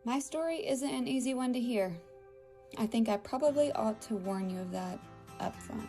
My story isn't an easy one to hear. I think I probably ought to warn you of that up front.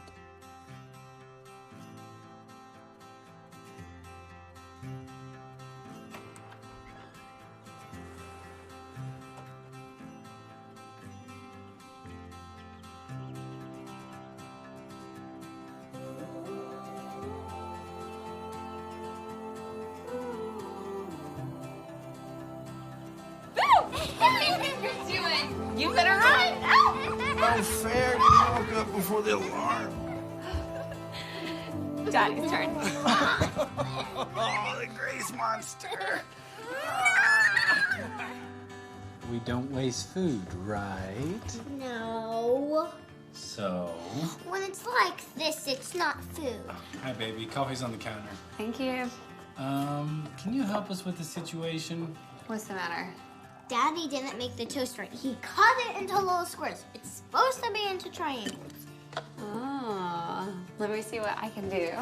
You better run! Unfair, you woke up before the alarm. Daddy's turn. Oh, the Grace monster. We don't waste food, right? No. So? When it's like this, it's not food. Hi, baby. Coffee's on the counter. Thank you. Can you help us with the situation? What's the matter? Daddy didn't make the toast right. He cut it into little squares. It's supposed to be into triangles. Oh, let me see what I can do.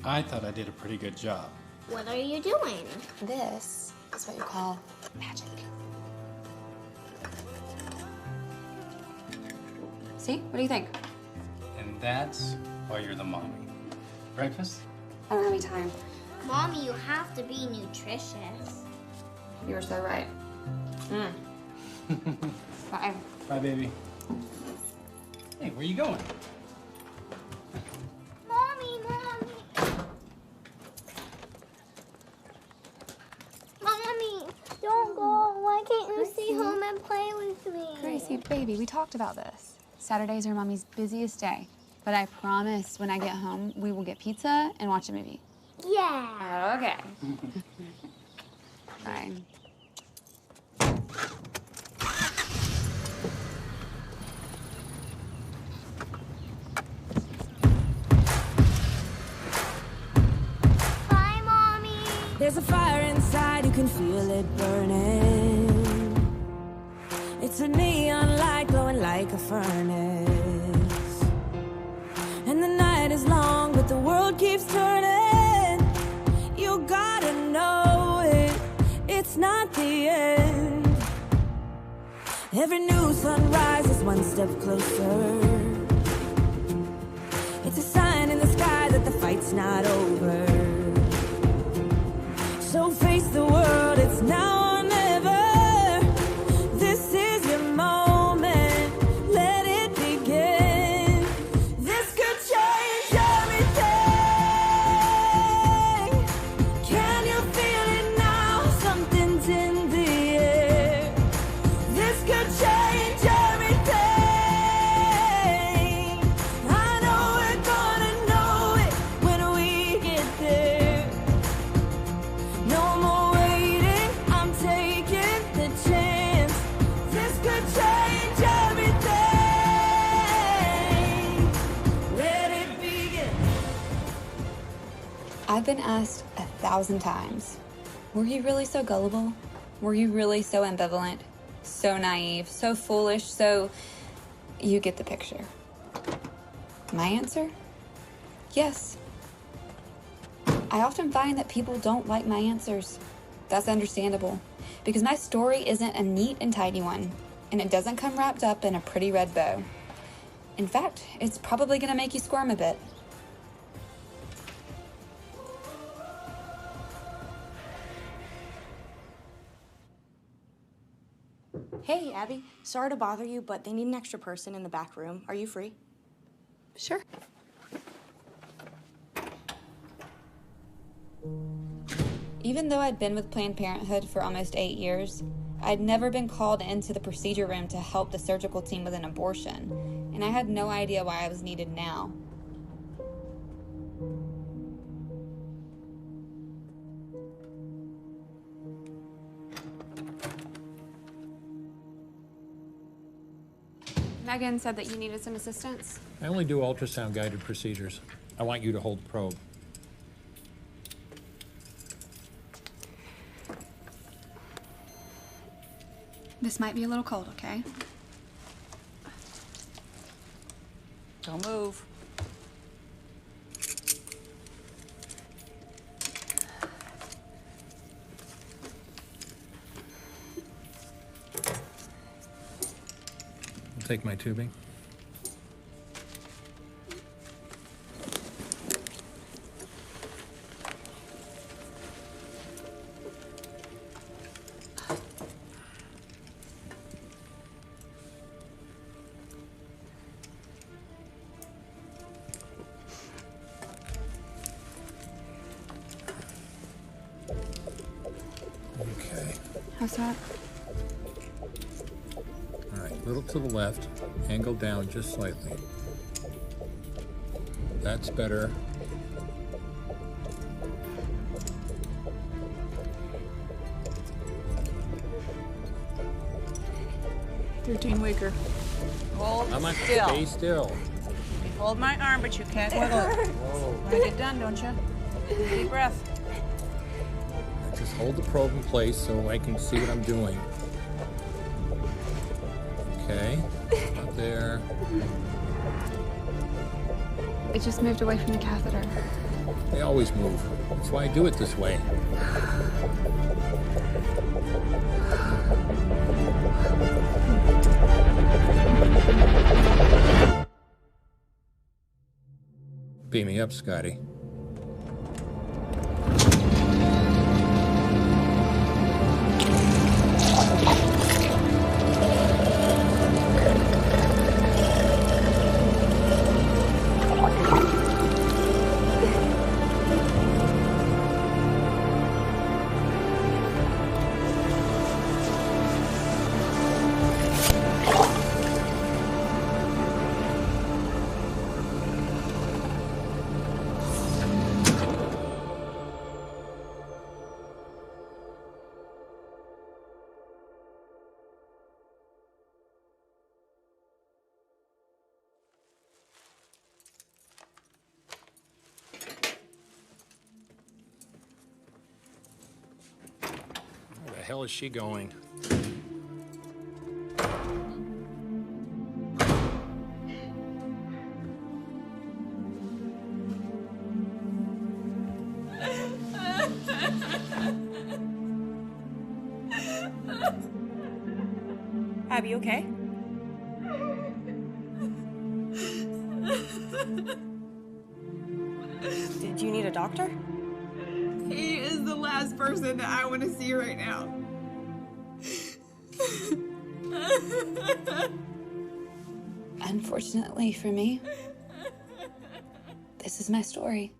I thought I did a pretty good job. What are you doing? This is what you call magic. See? What do you think? And that's why you're the mommy. Breakfast? I don't have any time. Mommy, you have to be nutritious. You were so right. Bye. Bye, baby. Hey, where you going? Mommy. Mommy, don't go. Why can't you stay home and play with me? Gracie, baby, we talked about this. Saturdays are Mommy's busiest day. But I promise when I get home, we will get pizza and watch a movie. Yeah. Okay. Fine. Bye, Mommy. There's a fire inside, you can feel it burning. It's a neon light glowing like a furnace. And the night is long, but the world keeps turning. You gotta know it, it's not the end. Every new sunrise is one step closer. It's a sign in the sky that the fight's not over. So face the world, it's now or never. This is your moment, let it begin. This could change everything. Can you feel it now? Something's in the air. This could change everything. I know we're gonna know it when we get there. No more waiting, I'm taking the chance. This could change everything. Let it begin. I've been asked 1,000 times, were you really so gullible? Were you really so ambivalent? So naive, so foolish, so... You get the picture. My answer? Yes. I often find that people don't like my answers. That's understandable, because my story isn't a neat and tidy one, and it doesn't come wrapped up in a pretty red bow. In fact, it's probably gonna make you squirm a bit. Hey, Abby. Sorry to bother you, but they need an extra person in the back room. Are you free? Sure. Even though I'd been with Planned Parenthood for almost 8 years, I'd never been called into the procedure room to help the surgical team with an abortion, and I had no idea why I was needed now. Megan said that you needed some assistance. I only do ultrasound-guided procedures. I want you to hold the probe. This might be a little cold, okay? Don't move. take my tubing. How's that? All right, a little to the left, angle down just slightly. That's better. Weaker. Hold I'm like, still. stay still. Hold my arm, but you can't wiggle it. Want to get done, don't you? Deep breath. Just hold the probe in place so I can see what I'm doing. Okay, up there. It just moved away from the catheter. They always move. That's why I do it this way. Beam me up, Scotty. Where the hell is she going? Abby, you okay? Did you need a doctor? He is the last person that I want to see right now. Unfortunately for me, this is my story.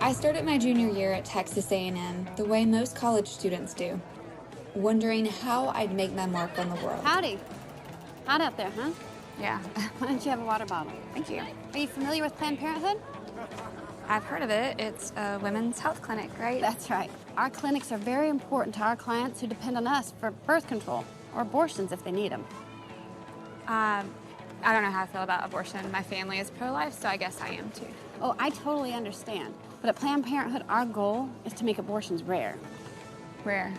I started my junior year at Texas A&M the way most college students do, wondering how I'd make my mark on the world. Howdy. Hot out there, huh? Yeah. Why don't you have a water bottle? Thank you. Are you familiar with Planned Parenthood? I've heard of it. It's a women's health clinic, right? That's right. Our clinics are very important to our clients who depend on us for birth control or abortions if they need them. I don't know how I feel about abortion. My family is pro-life, so I guess I am too. Oh, I totally understand. But at Planned Parenthood, our goal is to make abortions rare. Rare?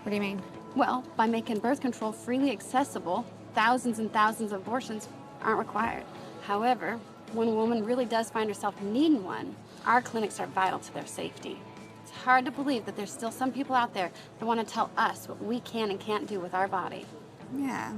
What do you mean? Well, by making birth control freely accessible, thousands and thousands of abortions aren't required. However, when a woman really does find herself needing one, our clinics are vital to their safety. It's hard to believe that there's still some people out there that want to tell us what we can and can't do with our body. Yeah.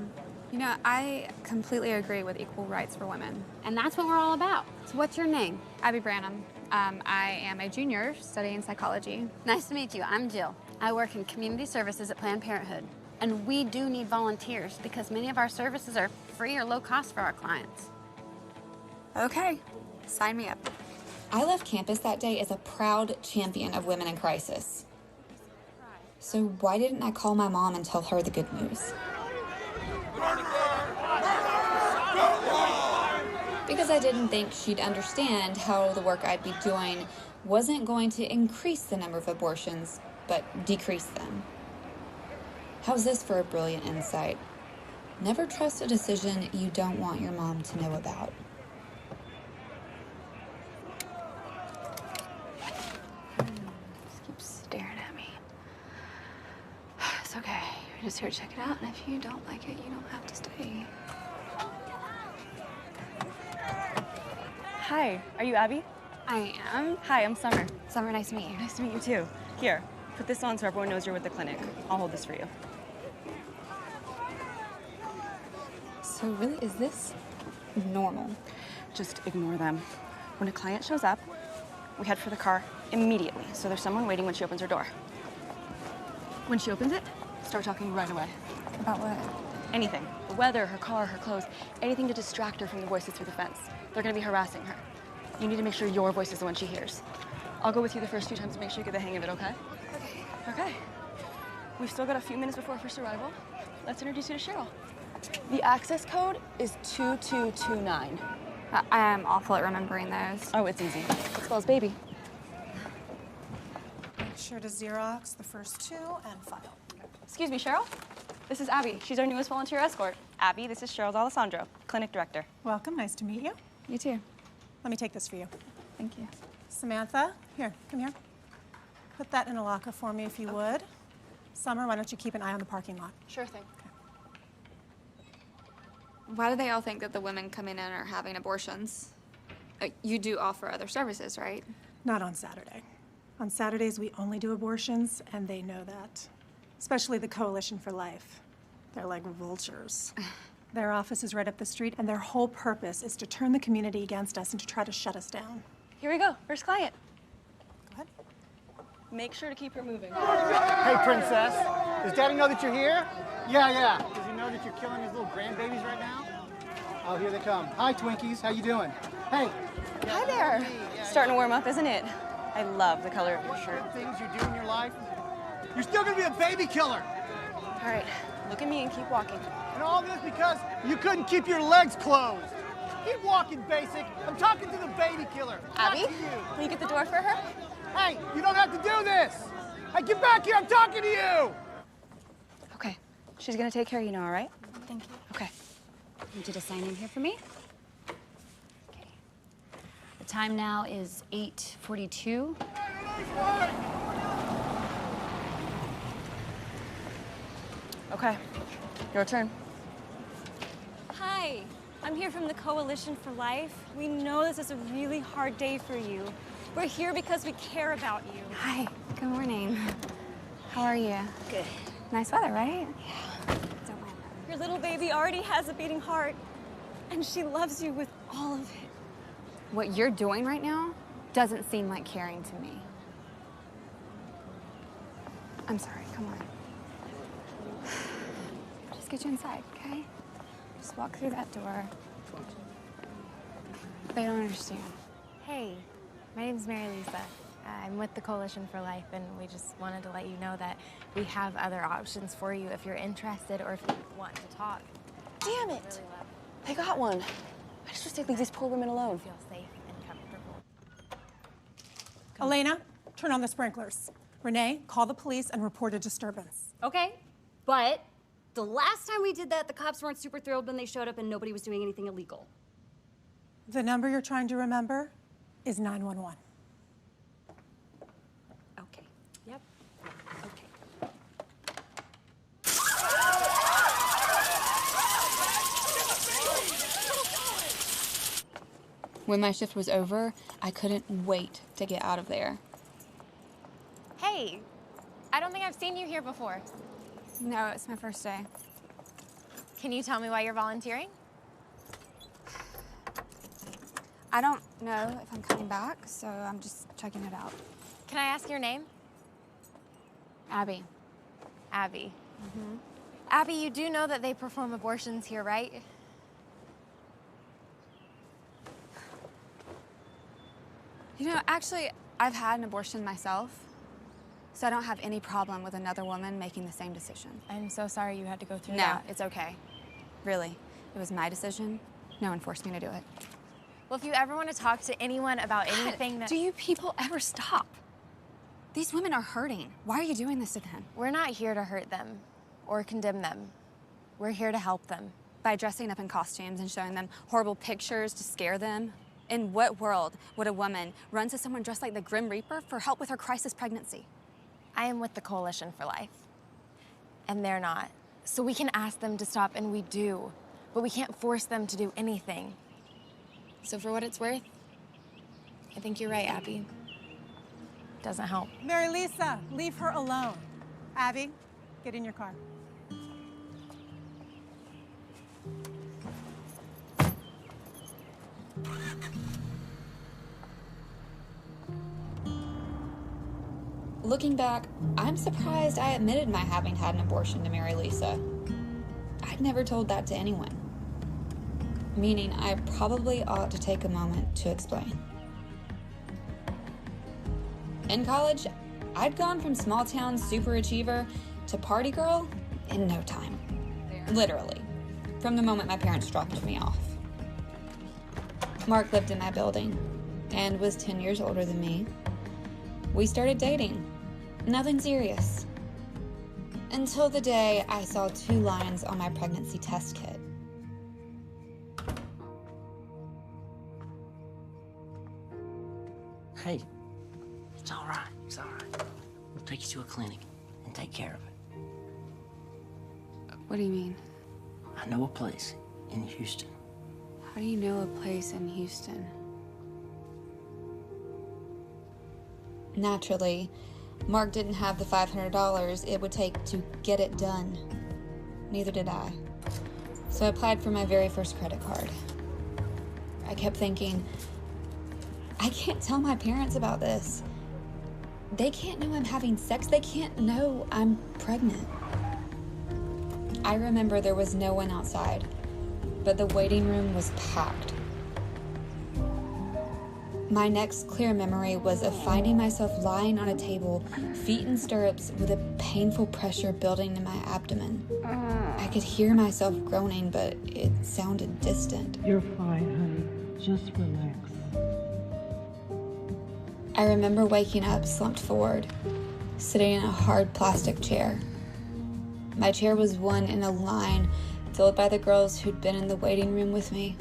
You know, I completely agree with equal rights for women. And that's what we're all about. So what's your name? Abby Branham. I am a junior studying psychology. Nice to meet you. I'm Jill. I work in community services at Planned Parenthood. And we do need volunteers because many of our services are free or low cost for our clients. Okay, sign me up. I left campus that day as a proud champion of women in crisis. So why didn't I call my mom and tell her the good news? Because I didn't think she'd understand how the work I'd be doing wasn't going to increase the number of abortions, but decrease them. How's this for a brilliant insight? Never trust a decision you don't want your mom to know about. Just keeps staring at me. It's okay. You're just here to check it out, and if you don't like it, you don't have to stay. Hi, are you Abby? I am. Hi, I'm Summer. Summer, nice to meet you. Nice to meet you too. Here, put this on so everyone knows you're with the clinic. I'll hold this for you. So really, is this normal? Just ignore them. When a client shows up, we head for the car immediately, so there's someone waiting when she opens her door. When she opens it, start talking right away. About what? Anything. The weather, her car, her clothes, anything to distract her from the voices through the fence. They're gonna be harassing her. You need to make sure your voice is the one she hears. I'll go with you the first few times to make sure you get the hang of it, okay? Okay. Okay. We've still got a few minutes before first arrival. Let's introduce you to Cheryl. The access code is 2229. I am awful at remembering those. Oh, it's easy. It spells baby. Make sure to Xerox the first two and file. Excuse me, Cheryl? This is Abby. She's our newest volunteer escort. Abby, this is Cheryl D'Alessandro, clinic director. Welcome, nice to meet you. You too. Let me take this for you. Thank you. Samantha, here, come here. Put that in a locker for me if you would. Summer, why don't you keep an eye on the parking lot? Sure thing. Why do they all think that the women coming in are having abortions? You do offer other services, right? Not on Saturday. On Saturdays, we only do abortions, and they know that. Especially the Coalition for Life. They're like vultures. Their office is right up the street, and their whole purpose is to turn the community against us and to try to shut us down. Here we go, first client. Go ahead. Make sure to keep her moving. Hey, princess. Does Daddy know that you're here? Yeah. Does he know that you're killing his little grandbabies right now? Oh, here they come. Hi, Twinkies. How you doing? Hey. Hi there. Starting to warm up, isn't it? I love the color of your shirt. Things you do in your life, you're still gonna be a baby killer. All right, look at me and keep walking. And all this because you couldn't keep your legs closed. Keep walking, basic. I'm talking to the baby killer. Abby, will you get the door for her? Hey, you don't have to do this. Hey, get back here. I'm talking to you. Okay, she's gonna take care of you now, all right? Thank you. Okay. I need you to sign in here for me. Okay. The time now is 8:42. Okay, your turn. Hi, I'm here from the Coalition for Life. We know this is a really hard day for you. We're here because we care about you. Hi, good morning. How are you? Good. Nice weather, right? Yeah. Don't mind. Your little baby already has a beating heart, and she loves you with all of it. What you're doing right now doesn't seem like caring to me. I'm sorry, come on. Just get you inside, okay? Just walk through that door. They don't understand. Hey, my name's Mary Lisa. I'm with the Coalition for Life, and we just wanted to let you know that we have other options for you if you're interested or if you want to talk. Damn it! I got one. I just wish they'd leave these poor women alone. Feel safe and comfortable. Elena, turn on the sprinklers. Renee, call the police and report a disturbance. Okay, but the last time we did that, the cops weren't super thrilled when they showed up and nobody was doing anything illegal. The number you're trying to remember is 911. Okay. Yep. Okay. When my shift was over, I couldn't wait to get out of there. Hey, I don't think I've seen you here before. No, it's my first day. Can you tell me why you're volunteering? I don't know if I'm coming back, so I'm just checking it out. Can I ask your name? Abby. Abby. Mm-hmm. Abby, you do know that they perform abortions here, right? You know, actually, I've had an abortion myself, so I don't have any problem with another woman making the same decision. I'm so sorry you had to go through No, that. it's okay. Really, it was my decision. No one forced me to do it. Well, if you ever want to talk to anyone about anything that... Do you people ever stop? These women are hurting. Why are you doing this to them? We're not here to hurt them or condemn them. We're here to help them. By dressing up in costumes and showing them horrible pictures to scare them? In what world would a woman run to someone dressed like the Grim Reaper for help with her crisis pregnancy? I am with the Coalition for Life, and they're not. So we can ask them to stop, and we do, but we can't force them to do anything. So for what it's worth, I think you're right, Abby. Doesn't help. Mary Lisa, leave her alone. Abby, get in your car. Looking back, I'm surprised I admitted my having had an abortion to Mary Lisa. I'd never told that to anyone. Meaning I probably ought to take a moment to explain. In college, I'd gone from small town super achiever to party girl in no time. Literally, from the moment my parents dropped me off. Mark lived in my building and was 10 years older than me. We started dating. Nothing serious. Until the day I saw 2 lines on my pregnancy test kit. Hey, it's all right. It's all right. We'll take you to a clinic and take care of it. What do you mean? I know a place in Houston. How do you know a place in Houston? Naturally, Mark didn't have the $500 it would take to get it done. Neither did I. So I applied for my very first credit card. I kept thinking, I can't tell my parents about this. They can't know I'm having sex. They can't know I'm pregnant. I remember there was no one outside, but the waiting room was packed. My next clear memory was of finding myself lying on a table, feet in stirrups, with a painful pressure building in my abdomen. I could hear myself groaning, but it sounded distant. You're fine, honey. Just relax. I remember waking up slumped forward, sitting in a hard plastic chair. My chair was one in a line filled by the girls who'd been in the waiting room with me.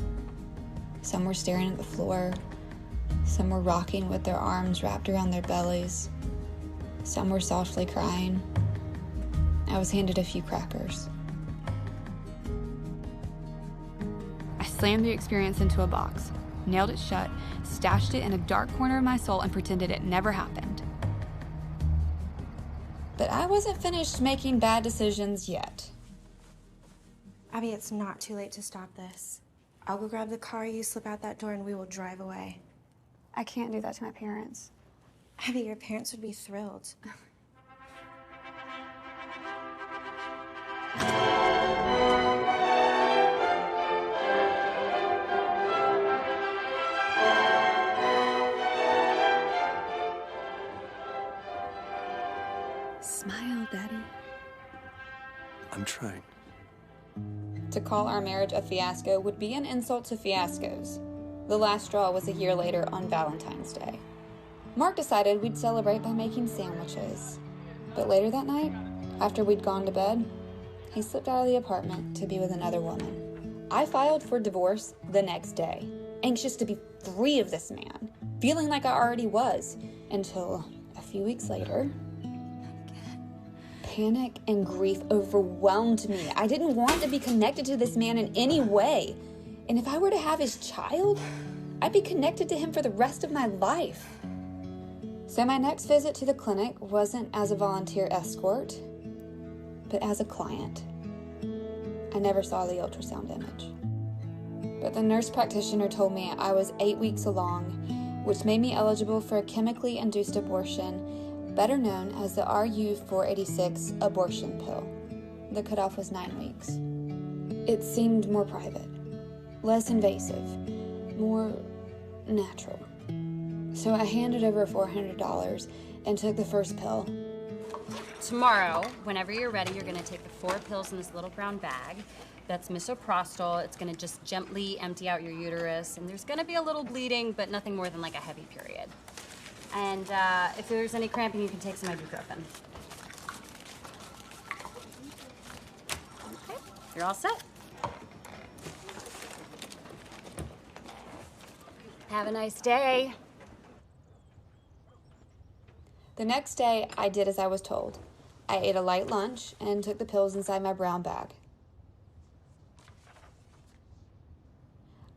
Some were staring at the floor. Some were rocking with their arms wrapped around their bellies. Some were softly crying. I was handed a few crackers. I slammed the experience into a box, nailed it shut, stashed it in a dark corner of my soul, and pretended it never happened. But I wasn't finished making bad decisions yet. Abby, it's not too late to stop this. I'll go grab the car, you slip out that door, and we will drive away. I can't do that to my parents. Abby, your parents would be thrilled. Smile, Daddy. I'm trying. To call our marriage a fiasco would be an insult to fiascos. The last straw was a year later on Valentine's Day. Mark decided we'd celebrate by making sandwiches. But later that night, after we'd gone to bed, he slipped out of the apartment to be with another woman. I filed for divorce the next day, anxious to be free of this man, feeling like I already was, until a few weeks later, panic and grief overwhelmed me. I didn't want to be connected to this man in any way. And if I were to have his child, I'd be connected to him for the rest of my life. So my next visit to the clinic wasn't as a volunteer escort, but as a client. I never saw the ultrasound image. But the nurse practitioner told me I was 8 weeks along, which made me eligible for a chemically induced abortion, better known as the RU-486 abortion pill. The cutoff was 9 weeks. It seemed more private, less invasive, more natural. So I handed over $400 and took the first pill. Tomorrow, whenever you're ready, you're gonna take the 4 pills in this little brown bag. That's misoprostol. It's gonna just gently empty out your uterus, and there's gonna be a little bleeding, but nothing more than like a heavy period. And if there's any cramping, you can take some ibuprofen. Okay, you're all set. Have a nice day. The next day, I did as I was told. I ate a light lunch and took the pills inside my brown bag.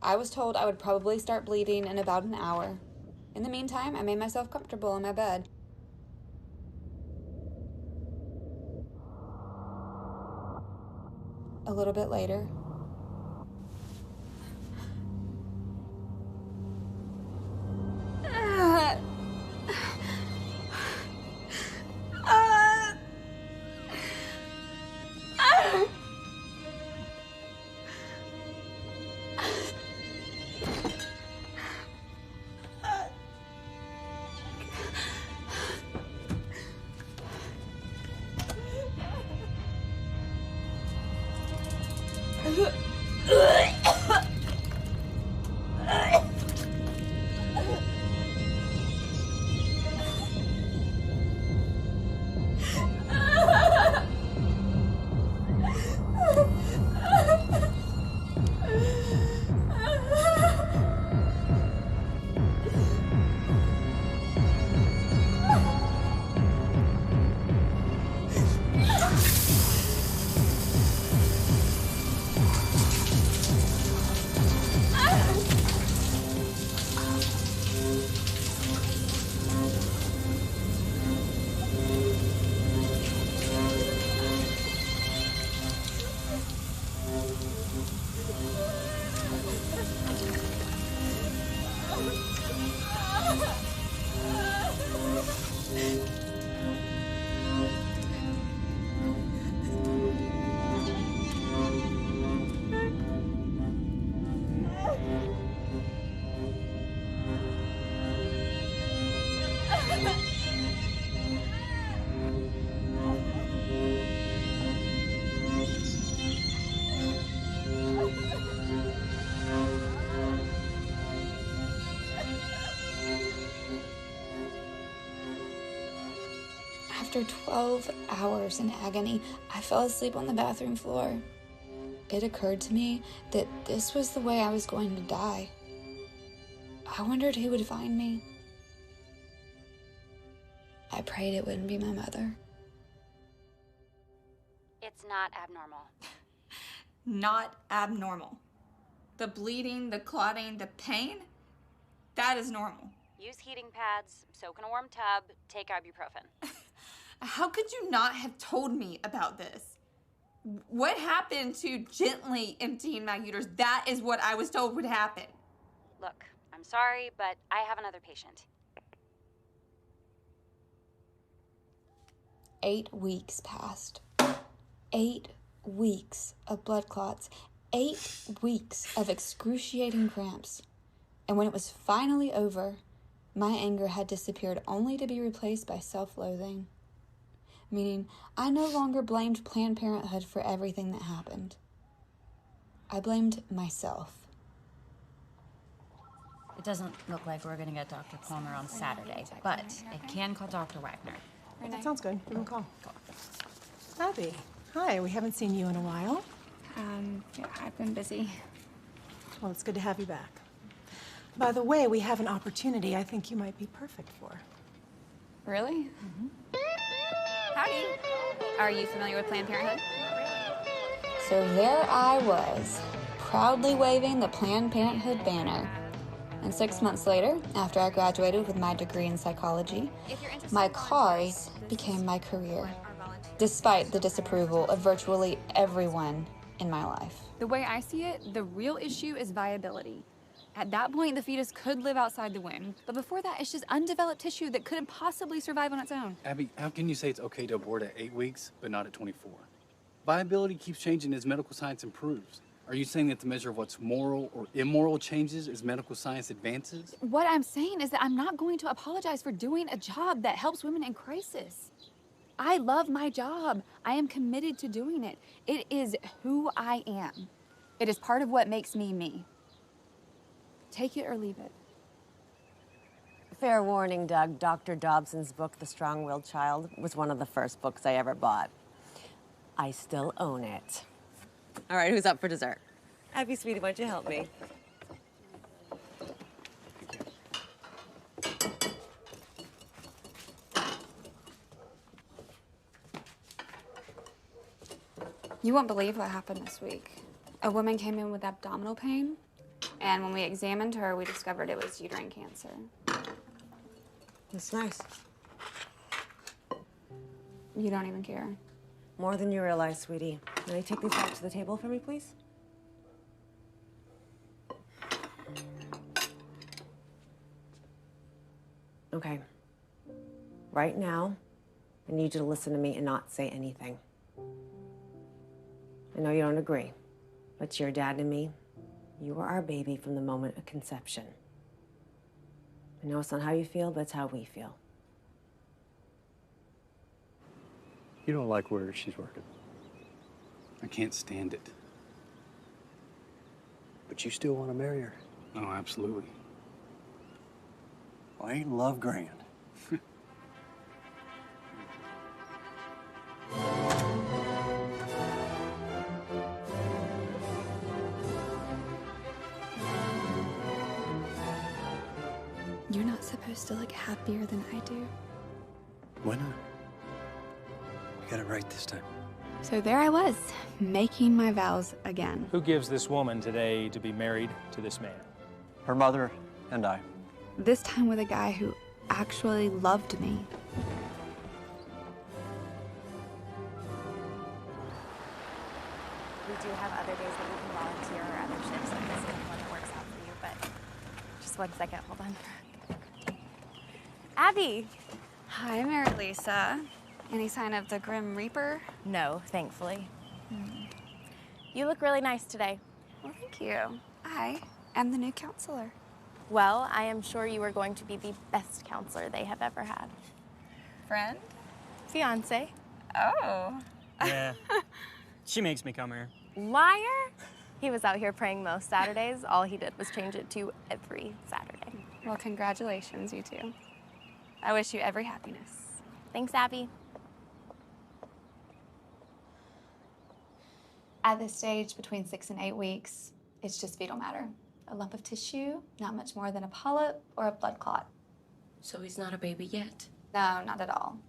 I was told I would probably start bleeding in about an hour. In the meantime, I made myself comfortable in my bed. A little bit later, after 12 hours in agony, I fell asleep on the bathroom floor. It occurred to me that this was the way I was going to die. I wondered who would find me. I prayed it wouldn't be my mother. It's not abnormal. Not abnormal. The bleeding, the clotting, the pain, that is normal. Use heating pads, soak in a warm tub, take ibuprofen. How could you not have told me about this? What happened to gently emptying my uterus? That is what I was told would happen. Look, I'm sorry, but I have another patient. 8 weeks passed. 8 weeks of blood clots. 8 weeks of excruciating cramps. And when it was finally over, my anger had disappeared only to be replaced by self-loathing. Meaning, I no longer blamed Planned Parenthood for everything that happened. I blamed myself. It doesn't look like we're gonna get Dr. Palmer on Saturday, but I can call Dr. Wagner. That sounds good. Give him a call. Abby, hi. We haven't seen you in a while. Yeah, I've been busy. Well, it's good to have you back. By the way, we have an opportunity I think you might be perfect for. Really? Howdy. Are you familiar with Planned Parenthood? So there I was, proudly waving the Planned Parenthood banner. And 6 months later, after I graduated with my degree in psychology, my cause became my career, despite the disapproval of virtually everyone in my life. The way I see it, the real issue is viability. At that point, the fetus could live outside the womb, but before that, it's just undeveloped tissue that couldn't possibly survive on its own. Abby, how can you say it's okay to abort at 8 weeks, but not at 24? Viability keeps changing as medical science improves. Are you saying that the measure of what's moral or immoral changes as medical science advances? What I'm saying is that I'm not going to apologize for doing a job that helps women in crisis. I love my job. I am committed to doing it. It is who I am. It is part of what makes me me. Take it or leave it. Fair warning, Doug. Dr. Dobson's book, The Strong-Willed Child, was one of the first books I ever bought. I still own it. All right, who's up for dessert? Abby, sweetie, why don't you help me? You won't believe what happened this week. A woman came in with abdominal pain, and when we examined her, we discovered it was uterine cancer. That's nice. You don't even care. More than you realize, sweetie. May I take these back to the table for me, please? Okay. Right now, I need you to listen to me and not say anything. I know you don't agree, but to your dad and me, you were our baby from the moment of conception. I know it's not how you feel, but it's how we feel. You don't like where she's working. I can't stand it. But you still want to marry her? Oh, absolutely. Well, ain't love grand? You're not supposed to look happier than I do. Why not? You got it right this time. So there I was, making my vows again. Who gives this woman today to be married to this man? Her mother and I. This time with a guy who actually loved me. We do have other days that you can volunteer or other shifts like this is one that works out for you, but just 1 second, hold on. Abby! Hi, Mary Lisa. Any sign of the Grim Reaper? No, thankfully. You look really nice today. Well, thank you. I am the new counselor. Well, I am sure you are going to be the best counselor they have ever had. Friend? Fiance. Oh. Yeah. She makes me come here. Liar! He was out here praying most Saturdays. All he did was change it to every Saturday. Well, congratulations, you two. I wish you every happiness. Thanks, Abby. At this stage, between 6 and 8 weeks, it's just fetal matter. A lump of tissue, not much more than a polyp or a blood clot. So he's not a baby yet? No, not at all.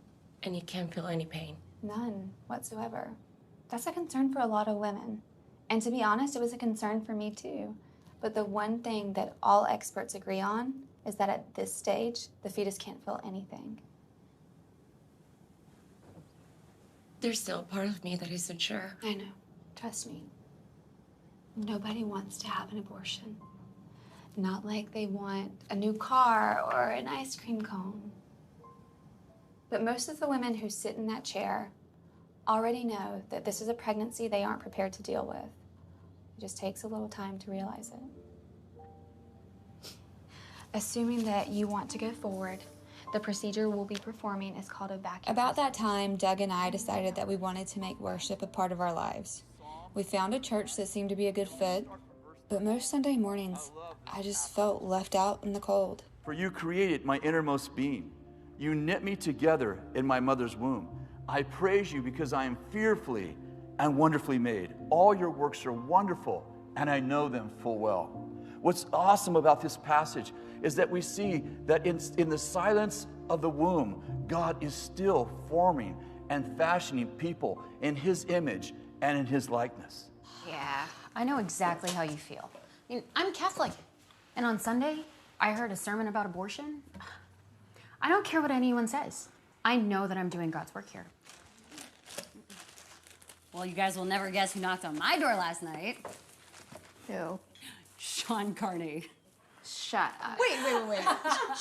And you can't feel any pain? None whatsoever. That's a concern for a lot of women. And to be honest, it was a concern for me too. But the one thing that all experts agree on is that at this stage, the fetus can't feel anything. There's still a part of me that isn't sure. I know. Trust me. Nobody wants to have an abortion. Not like they want a new car or an ice cream cone. But most of the women who sit in that chair already know that this is a pregnancy they aren't prepared to deal with. It just takes a little time to realize it. Assuming that you want to go forward, the procedure we'll be performing is called a vacuum. About that time, Doug and I decided that we wanted to make worship a part of our lives. We found a church that seemed to be a good fit, but most Sunday mornings, I just felt left out in the cold. For you created my innermost being. You knit me together in my mother's womb. I praise you because I am fearfully and wonderfully made. All your works are wonderful, and I know them full well. What's awesome about this passage is that we see that in the silence of the womb, God is still forming and fashioning people in his image and in his likeness. Yeah, I know exactly how you feel. I mean, I'm Catholic, and on Sunday, I heard a sermon about abortion. I don't care what anyone says. I know that I'm doing God's work here. Well, you guys will never guess who knocked on my door last night. Who? Sean Carney. Shut up. Wait.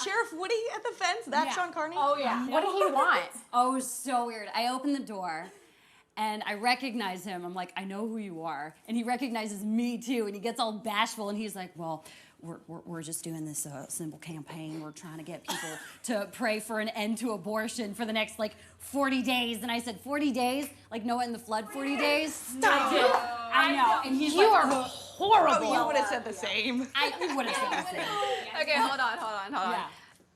Sheriff Woody at the fence? That's Yeah. Sean Carney? Oh, yeah. What did he want? Oh, it was so weird. I opened the door, and I recognize him. I'm like, I know who you are. And he recognizes me, too, and he gets all bashful, and he's like, well, we're just doing this simple campaign. We're trying to get people to pray for an end to abortion for the next, 40 days. And I said, 40 days? Like Noah in the flood, 40 days? Stop. I know. And he's You like, are horrible. Oh, you would have said the same. I would have said the same. Okay, hold on. Yeah.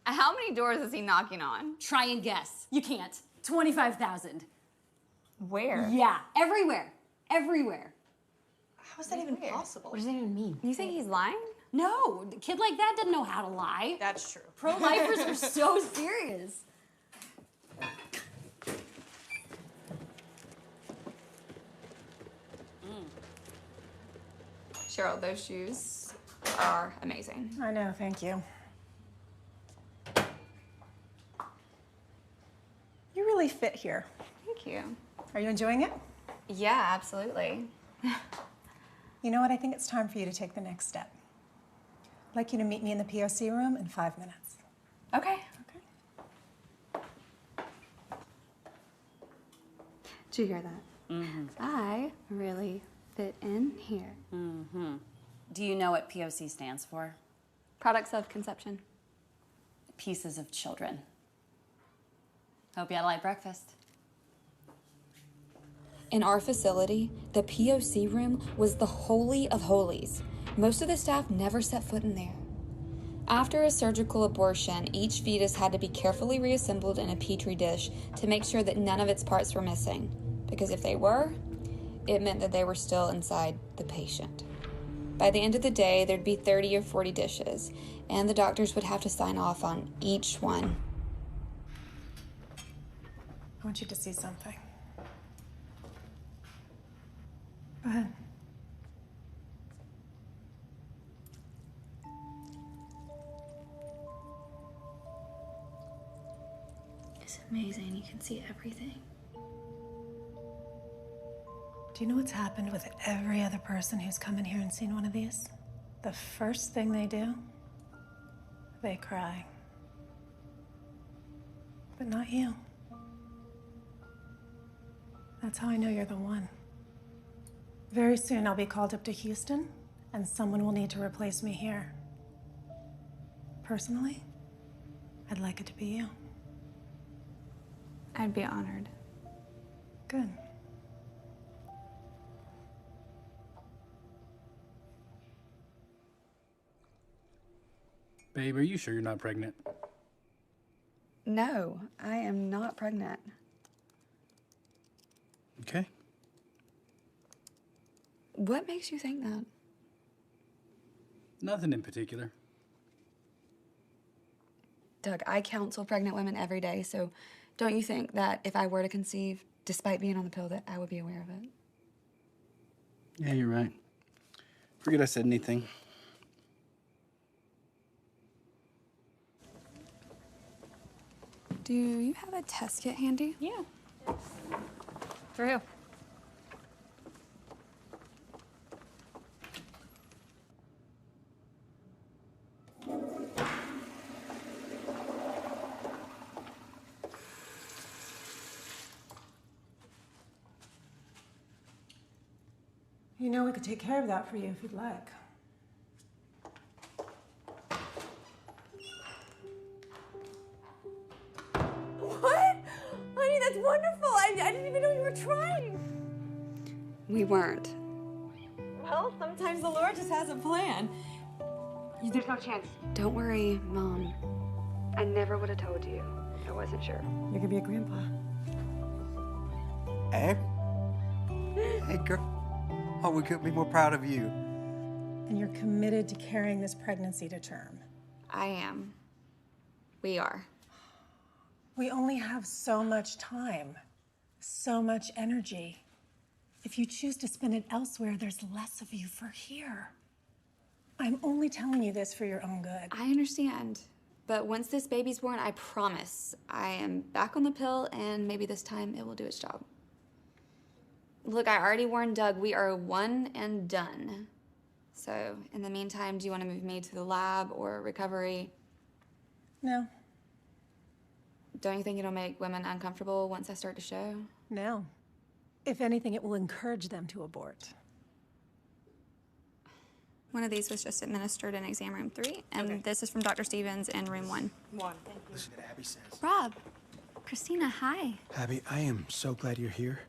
How many doors is he knocking on? Try and guess. You can't. 25,000. Where? Yeah, everywhere. How is that even possible? What does that even mean? You think he's lying? No, a kid like that doesn't know how to lie. That's true. Pro-lifers are so serious. Cheryl, those shoes are amazing. I know, thank you. really fit here. Thank you. Are you enjoying it? Yeah, absolutely. You know what? I think it's time for you to take the next step. I'd like you to meet me in the POC room in 5 minutes. Okay. Did you hear that? Mm-hmm. I really fit in here. Mm-hmm. Do you know what POC stands for? Products of conception. Pieces of children. Hope you had a light breakfast. In our facility, the POC room was the holy of holies. Most of the staff never set foot in there. After a surgical abortion, each fetus had to be carefully reassembled in a petri dish to make sure that none of its parts were missing. Because if they were, it meant that they were still inside the patient. By the end of the day, there'd be 30 or 40 dishes, and the doctors would have to sign off on each one. I want you to see something. Go ahead. It's amazing. You can see everything. Do you know what's happened with every other person who's come in here and seen one of these? The first thing they do, they cry. But not you. That's how I know you're the one. Very soon I'll be called up to Houston, and someone will need to replace me here. Personally, I'd like it to be you. I'd be honored. Good. Babe, are you sure you're not pregnant? No, I am not pregnant. Okay. What makes you think that? Nothing in particular. Doug, I counsel pregnant women every day, so don't you think that if I were to conceive, despite being on the pill, that I would be aware of it? Yeah, you're right. Forget I said anything. Do you have a test kit handy? Yeah. For who? You know we could take care of that for you if you'd like. What? Honey, that's wonderful. I didn't even know you were trying. We weren't. Well, sometimes the Lord just has a plan. There's no chance. Don't worry, Mom. I never would have told you if I wasn't sure. You're gonna be a grandpa. Hey? Hey, girl. Oh, we couldn't be more proud of you. And you're committed to carrying this pregnancy to term. I am. We are. We only have so much time, so much energy. If you choose to spend it elsewhere, there's less of you for here. I'm only telling you this for your own good. I understand. But once this baby's born, I promise I am back on the pill, and maybe this time it will do its job. Look, I already warned Doug, we are one and done. So, in the meantime, do you want to move me to the lab or recovery? No. Don't you think it'll make women uncomfortable once I start to show? No. If anything, it will encourage them to abort. One of these was just administered in exam room 3, and this is from Dr. Stevens in room 1. Thank you. Listen to Abby says. Rob, Christina, hi. Abby, I am so glad you're here.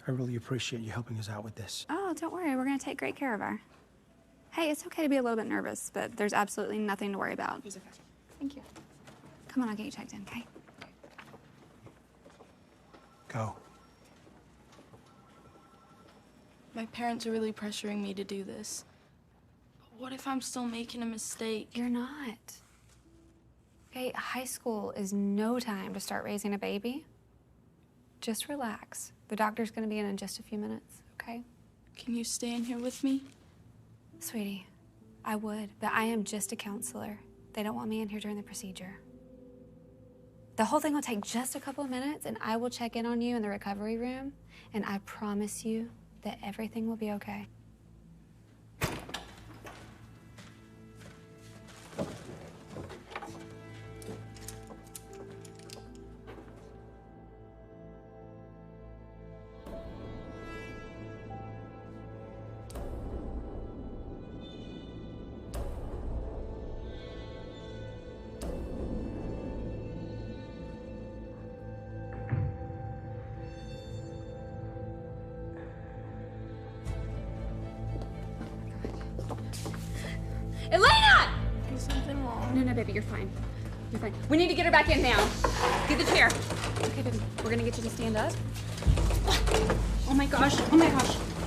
I really appreciate you helping us out with this. Oh, don't worry, we're gonna take great care of her. Hey, it's okay to be a little bit nervous, but there's absolutely nothing to worry about. He's okay. Thank you. Come on, I'll get you checked in, okay? Go. My parents are really pressuring me to do this. But what if I'm still making a mistake? You're not. Okay, high school is no time to start raising a baby. Just relax. The doctor's gonna be in just a few minutes, okay? Can you stay in here with me? Sweetie, I would, but I am just a counselor. They don't want me in here during the procedure. The whole thing will take just a couple of minutes, and I will check in on you in the recovery room, and I promise you that everything will be okay. Elena! Is something wrong? No, baby, you're fine. You're fine. We need to get her back in now. Get the chair. Okay, baby, we're gonna get you to stand up. Oh my gosh,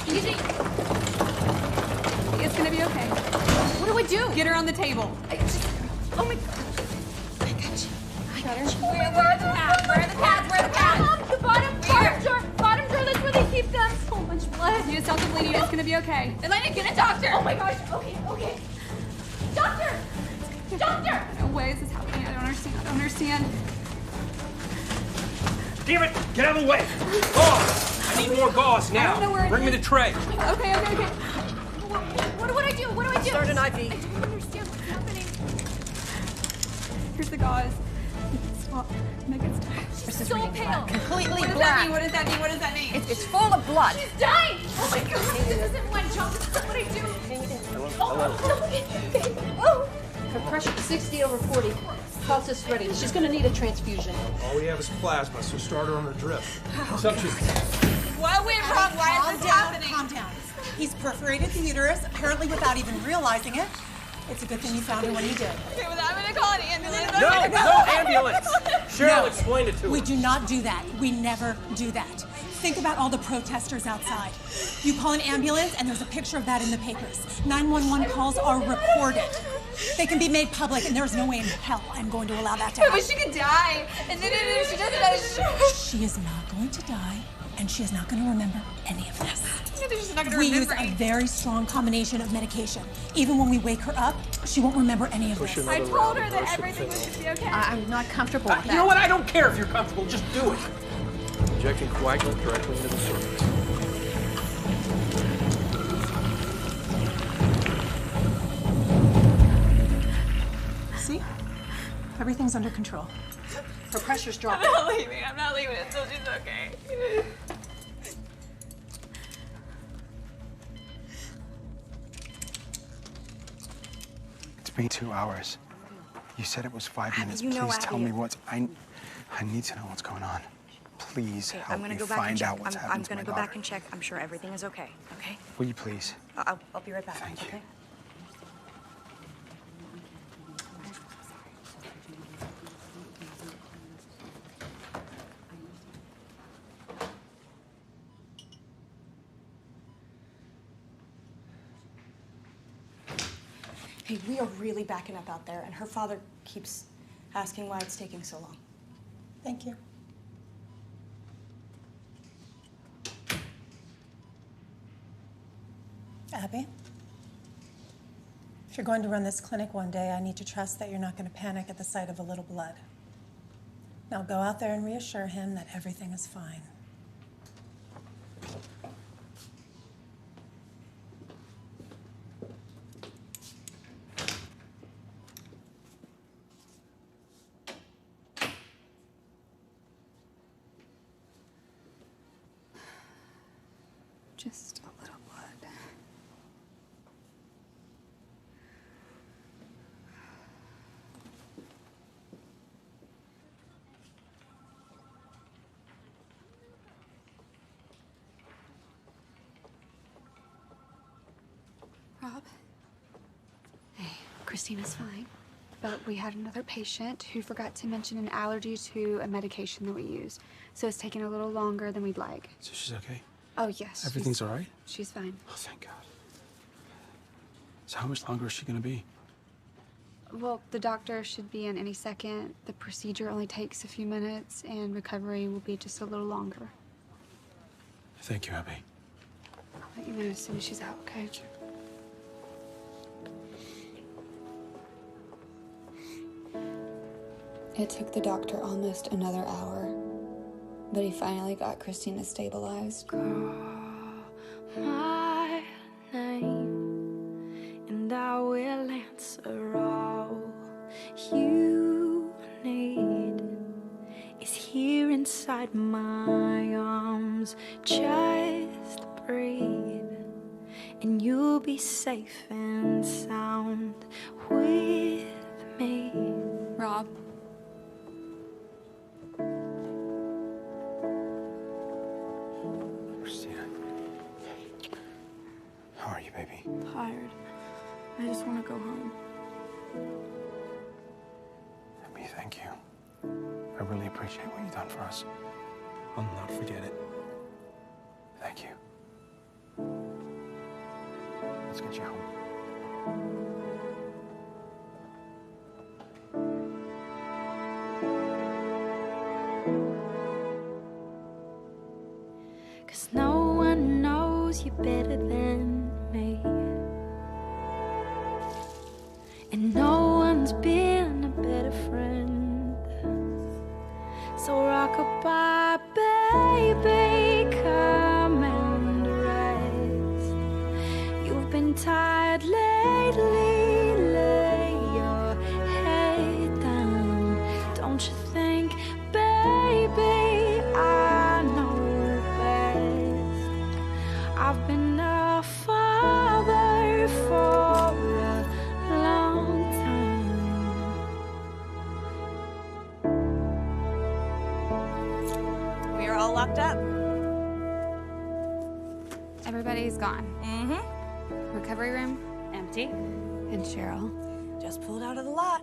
Easy. It's gonna be okay. What do we do? Get her on the table. Oh my gosh. I got you. I got her. Where are the pads? Where are the pads? Where are the pads? The bottom drawer. Bottom drawer, that's where they keep them. So much blood. You just stop the bleeding, it's gonna be okay. Elena, get a doctor. Oh my gosh, okay. Doctor! Doctor! No way is this happening. I don't understand. Damn it! Get out of the way! Gauze! I need more gauze now. I don't know where it Bring me is. the tray. Okay. What do I do? Start an IV. I don't understand what's happening. Here's the gauze. Stop. Make it stop. She's so pale. Completely What black. does that mean? What does that mean? It's full of blood. She's dying! Oh my god, this isn't one job. Somebody do. Oh! Her pressure 60/40. Pulse is ready. She's going to need a transfusion. All we have is plasma, so start her on a drip. Suction. What went wrong? Why is this happening? Calm down. He's perforated the uterus, apparently without even realizing it. It's a good thing you found her when you did. Okay, well, I'm gonna call an ambulance. No ambulance! Cheryl explained it to her. We do not do that. We never do that. Think about all the protesters outside. You call an ambulance, and there's a picture of that in the papers. 911 calls are recorded. They can be made public, and there's no way in hell I'm going to allow that to happen. But she could die. And then if she doesn't, She is not going to die, and she is not going to remember any of this. she's not gonna We use remember a very strong combination of medication. Even when we wake her up, she won't remember any of this. I told her that everything was gonna be okay. I'm not comfortable with that. You know what? I don't care if you're comfortable. Just do it. Injecting coagulant directly into the cervix. See? Everything's under control. Her pressure's I'm dropping. not leaving. I'm not leaving until she's okay. It's been 2 hours. You said it was 5 minutes. you know, Please tell Abby- me what's... I need to know what's going on. Please Okay, help I'm gonna me go back and find check. out what's I'm happened to gonna my go daughter. back and check. I'm sure everything is okay. Okay? Will you please? I'll be right back. Thank you. Okay? Hey, we are really backing up out there, and her father keeps asking why it's taking so long. Thank you. Abby, if you're going to run this clinic one day, I need to trust that you're not going to panic at the sight of a little blood. Now go out there and reassure him that everything is fine. Just a little blood. Rob? Hey, Christina's fine. But we had another patient who forgot to mention an allergy to a medication that we use. So it's taking a little longer than we'd like. So she's okay? Oh, yes. Everything's all right? She's fine. Oh, thank God. So how much longer is she going to be? Well, the doctor should be in any second. The procedure only takes a few minutes, and recovery will be just a little longer. Thank you, Abby. I'll let you know as soon as she's out, okay? It took the doctor almost another hour, but he finally got Christina stabilized. Call my name, and I will answer. All you need is here inside my arms. Just breathe, and you'll be safe and sound with me. Rob. Christina. How are you, baby? Tired. I just want to go home. Abby, thank you. I really appreciate what you've done for us. I'll not forget it. Thank you. Let's get you home. Cause no one knows you better than me, and no one's been a better friend. So rock-a-bye, baby, come and rest. You've been tired lately, lay your head down. Don't you think, baby, I know best. I've been a father for a long time. We are all locked up. Everybody's gone. Mm-hmm. Recovery room? Empty. And Cheryl? Just pulled out of the lot.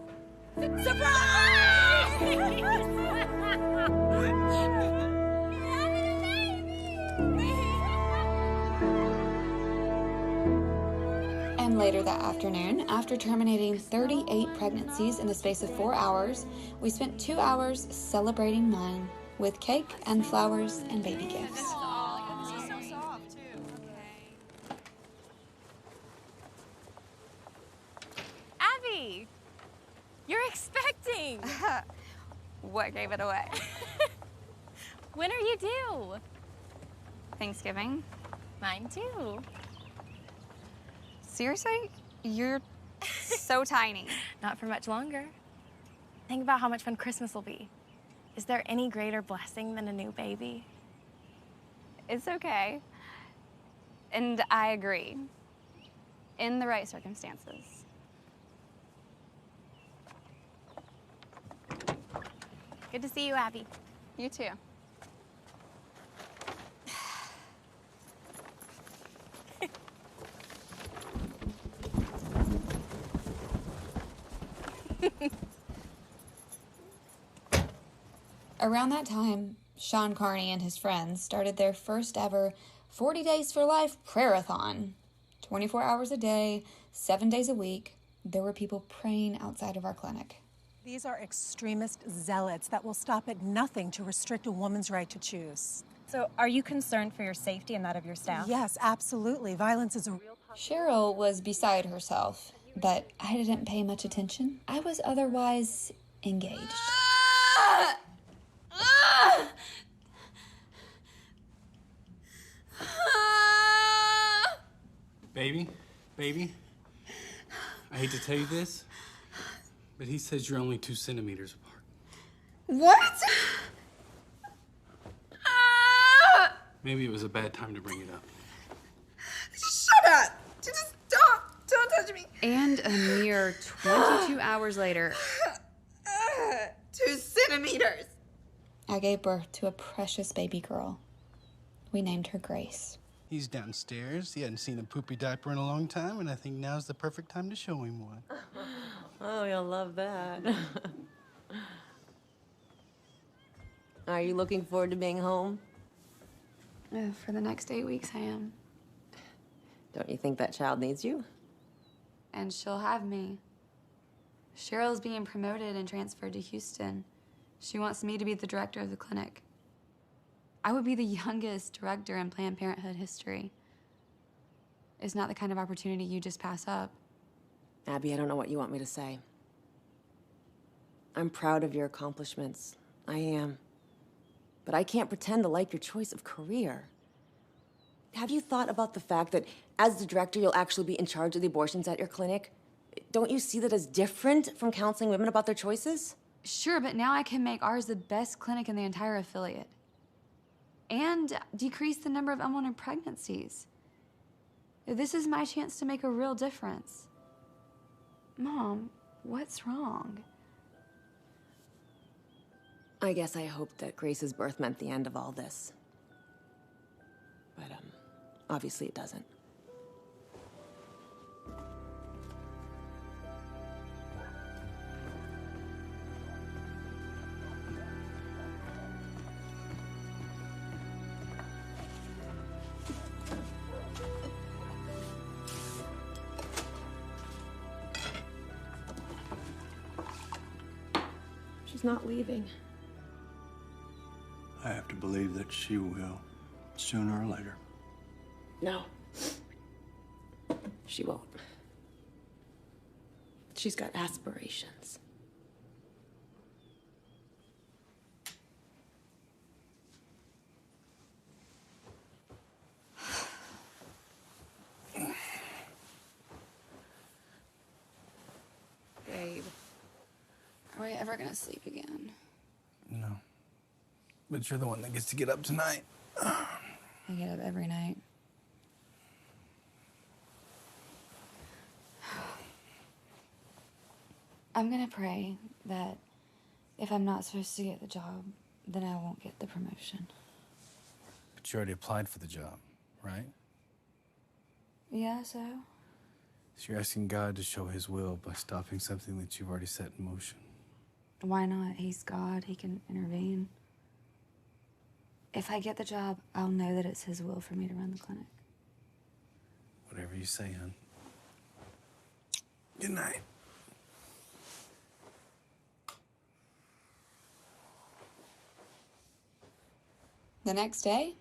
And later that afternoon, after terminating 38 pregnancies in the space of 4 hours, we spent 2 hours celebrating mine with cake and flowers and baby gifts. Abby, you're expecting. What gave it away? When are you due? Thanksgiving? Mine too. Seriously? You're so tiny. Not for much longer. Think about how much fun Christmas will be. Is there any greater blessing than a new baby? It's okay. And I agree. In the right circumstances. Good to see you, Abby. You too. Around that time, Sean Carney and his friends started their first ever 40 Days for Life prayer-a-thon. 24 hours a day, 7 days a week, there were people praying outside of our clinic. These are extremist zealots that will stop at nothing to restrict a woman's right to choose. So are you concerned for your safety and that of your staff? Yes, absolutely. Violence is a real... Cheryl was beside herself, but I didn't pay much attention. I was otherwise engaged. Baby, I hate to tell you this, but he says you're only 2 centimeters apart. What? Maybe it was a bad time to bring it up. Shut up! Just stop! Don't touch me! And a mere 22 hours later, 2 centimeters! I gave birth to a precious baby girl. We named her Grace. He's downstairs. He hadn't seen a poopy diaper in a long time, and I think now's the perfect time to show him one. Oh, you'll love that. Are you looking forward to being home? For the next 8 weeks, I am. Don't you think that child needs you? And she'll have me. Cheryl's being promoted and transferred to Houston. She wants me to be the director of the clinic. I would be the youngest director in Planned Parenthood history. It's not the kind of opportunity you just pass up. Abby, I don't know what you want me to say. I'm proud of your accomplishments. I am. But I can't pretend to like your choice of career. Have you thought about the fact that as the director, you'll actually be in charge of the abortions at your clinic? Don't you see that as different from counseling women about their choices? Sure, but now I can make ours the best clinic in the entire affiliate. And decrease the number of unwanted pregnancies. This is my chance to make a real difference. Mom, what's wrong? I guess I hoped that Grace's birth meant the end of all this. But, obviously it doesn't. She's not leaving. I have to believe that she will, sooner or later. No. She won't. She's got aspirations. Babe, are we ever gonna sleep again? No. But you're the one that gets to get up tonight. I get up every night. I'm gonna pray that if I'm not supposed to get the job, then I won't get the promotion. But you already applied for the job, right? Yeah, so? So you're asking God to show his will by stopping something that you've already set in motion. Why not? He's God. He can intervene. If I get the job, I'll know that it's his will for me to run the clinic. Whatever you say, hon. Good night. The next day,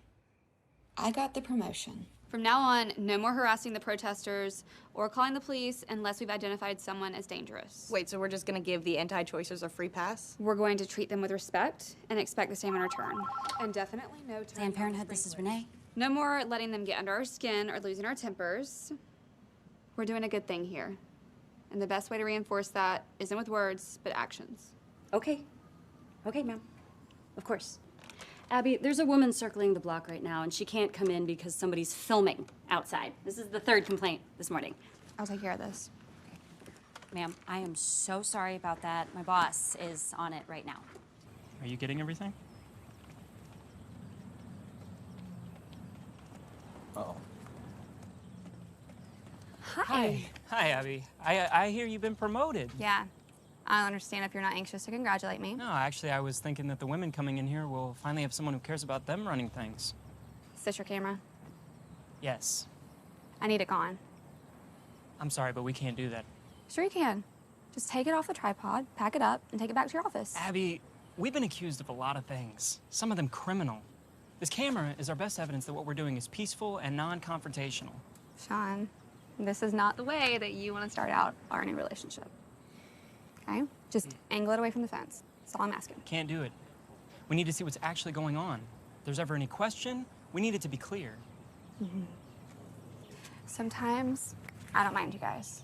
I got the promotion. From now on, no more harassing the protesters or calling the police unless we've identified someone as dangerous. Wait, so we're just gonna give the anti-choicers a free pass? We're going to treat them with respect and expect the same in return. And definitely no Planned Parenthood, this is Renee. No more letting them get under our skin or losing our tempers. We're doing a good thing here. And the best way to reinforce that isn't with words, but actions. Okay. Okay, ma'am. Of course. Abby, there's a woman circling the block right now, and she can't come in because somebody's filming outside. This is the third complaint this morning. I'll take care of this. Ma'am, I am so sorry about that. My boss is on it right now. Are you getting everything? Uh-oh. Hi. Hi, Abby. I hear you've been promoted. Yeah. I don't understand if you're not anxious to congratulate me. No, actually, I was thinking that the women coming in here will finally have someone who cares about them running things. Is this your camera? Yes. I need it gone. I'm sorry, but we can't do that. Sure you can. Just take it off the tripod, pack it up, and take it back to your office. Abby, we've been accused of a lot of things, some of them criminal. This camera is our best evidence that what we're doing is peaceful and non-confrontational. Sean, this is not the way that you want to start out our new relationship. Okay? Just angle it away from the fence. That's all I'm asking. Can't do it. We need to see what's actually going on. If there's ever any question, we need it to be clear. Mm-hmm. Sometimes I don't mind you guys.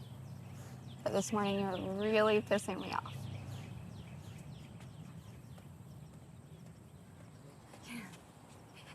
But this morning you were really pissing me off.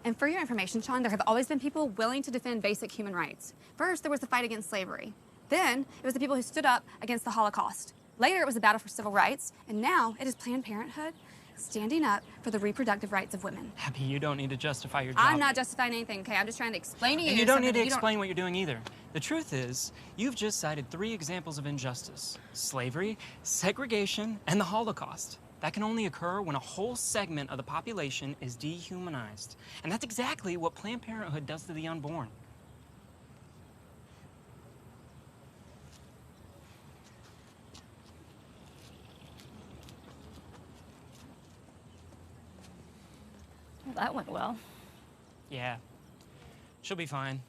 And for your information, Sean, there have always been people willing to defend basic human rights. First, there was the fight against slavery. Then, it was the people who stood up against the Holocaust. Later, it was the battle for civil rights. And now, it is Planned Parenthood standing up for the reproductive rights of women. Abby, you don't need to justify your job. I'm not justifying anything, okay? I'm just trying to explain to you. And you don't need to explain what you're doing either. The truth is, you've just cited 3 examples of injustice: slavery, segregation, and the Holocaust. That can only occur when a whole segment of the population is dehumanized. And that's exactly what Planned Parenthood does to the unborn. Well, that went well. Yeah, she'll be fine.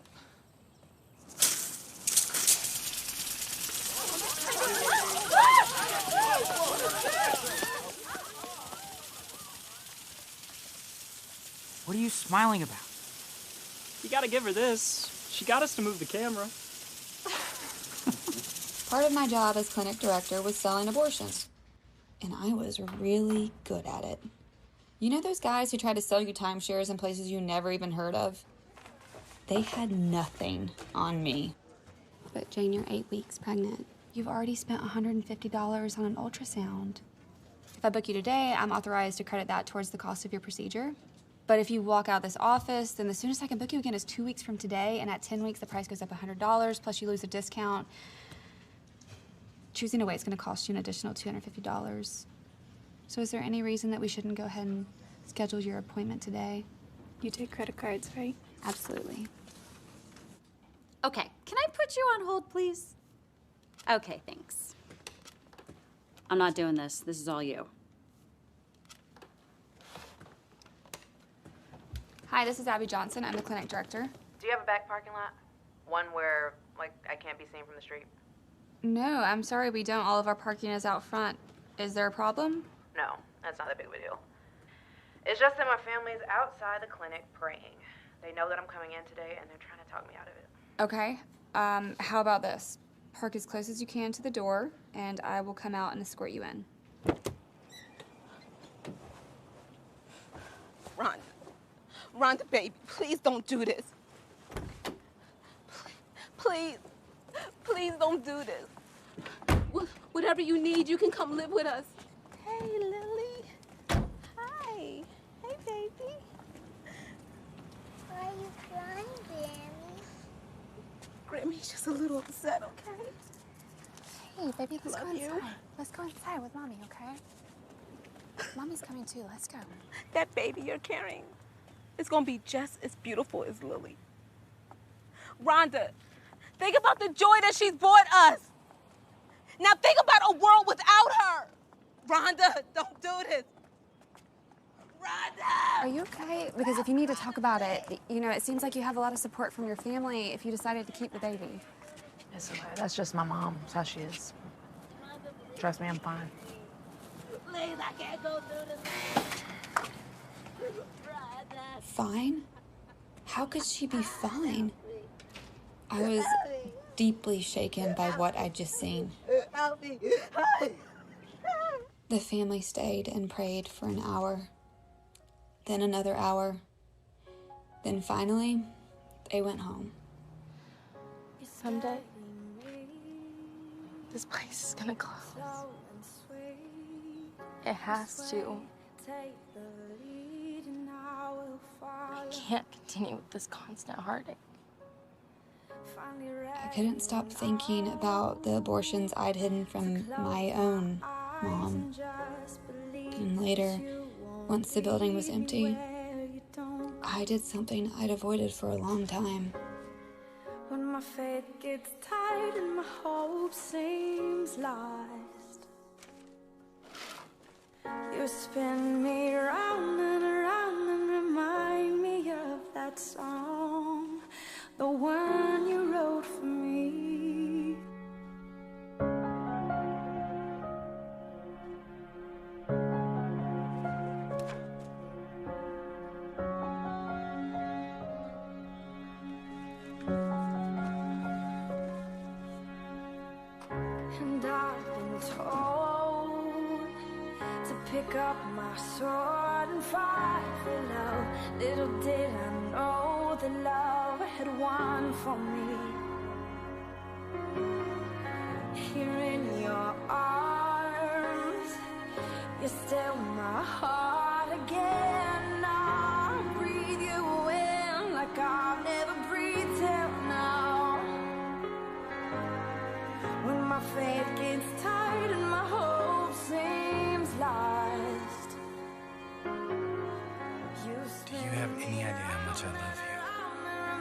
What are you smiling about? You gotta give her this. She got us to move the camera. Part of my job as clinic director was selling abortions, and I was really good at it. You know those guys who try to sell you timeshares in places you never even heard of? They had nothing on me. But Jane, you're 8 weeks pregnant. You've already spent $150 on an ultrasound. If I book you today, I'm authorized to credit that towards the cost of your procedure. But if you walk out of this office, then the soonest I can book you again is 2 weeks from today, and at 10 weeks, the price goes up $100, plus you lose a discount. Choosing to wait is gonna cost you an additional $250. So is there any reason that we shouldn't go ahead and schedule your appointment today? You take credit cards, right? Absolutely. Okay, can I put you on hold, please? Okay, thanks. I'm not doing this. This is all you. Hi, this is Abby Johnson. I'm the clinic director. Do you have a back parking lot? One where, like, I can't be seen from the street? No, I'm sorry, we don't. All of our parking is out front. Is there a problem? No, that's not that big of a deal. It's just that my family's outside the clinic praying. They know that I'm coming in today, and they're trying to talk me out of it. Okay. How about this? Park as close as you can to the door, and I will come out and escort you in. Rhonda, baby, please don't do this. Please don't do this. Whatever you need, you can come live with us. Hey, Lily. Hi. Hey, baby. Why are you crying, Grammy? Grammy's just a little upset, okay? Hey, baby, let's Love go you. inside. Let's go inside with Mommy, okay? Mommy's coming too. Let's go. That baby you're carrying is gonna be just as beautiful as Lily. Rhonda, think about the joy that she's brought us. Now think about a world without her. Rhonda, don't do this. Rhonda! Are you okay? Because if you need to talk about it, you know, it seems like you have a lot of support from your family if you decided to keep the baby. It's okay. That's just my mom. That's how she is. Trust me, I'm fine. Please, I can't go through this. Fine? How could she be fine? I was deeply shaken by what I'd just seen. The family stayed and prayed for an hour, then another hour, then finally, they went home. Someday, this place is gonna close. It has to. I can't continue with this constant heartache. I couldn't stop thinking about the abortions I'd hidden from my own mom. And later, once the building was empty, I did something I'd avoided for a long time. When my faith gets tight and my hope seems lost, you spin me round and around and remind me of that song, the one you wrote for me. And I've been told to pick up my sword and fight for love. Little did I know the love had won for me. Here in your arms, you're still my heart again. I'll breathe you in like I've never breathed till now. When my faith gets tight and my hope seems lost, Do you have any idea how much I love you?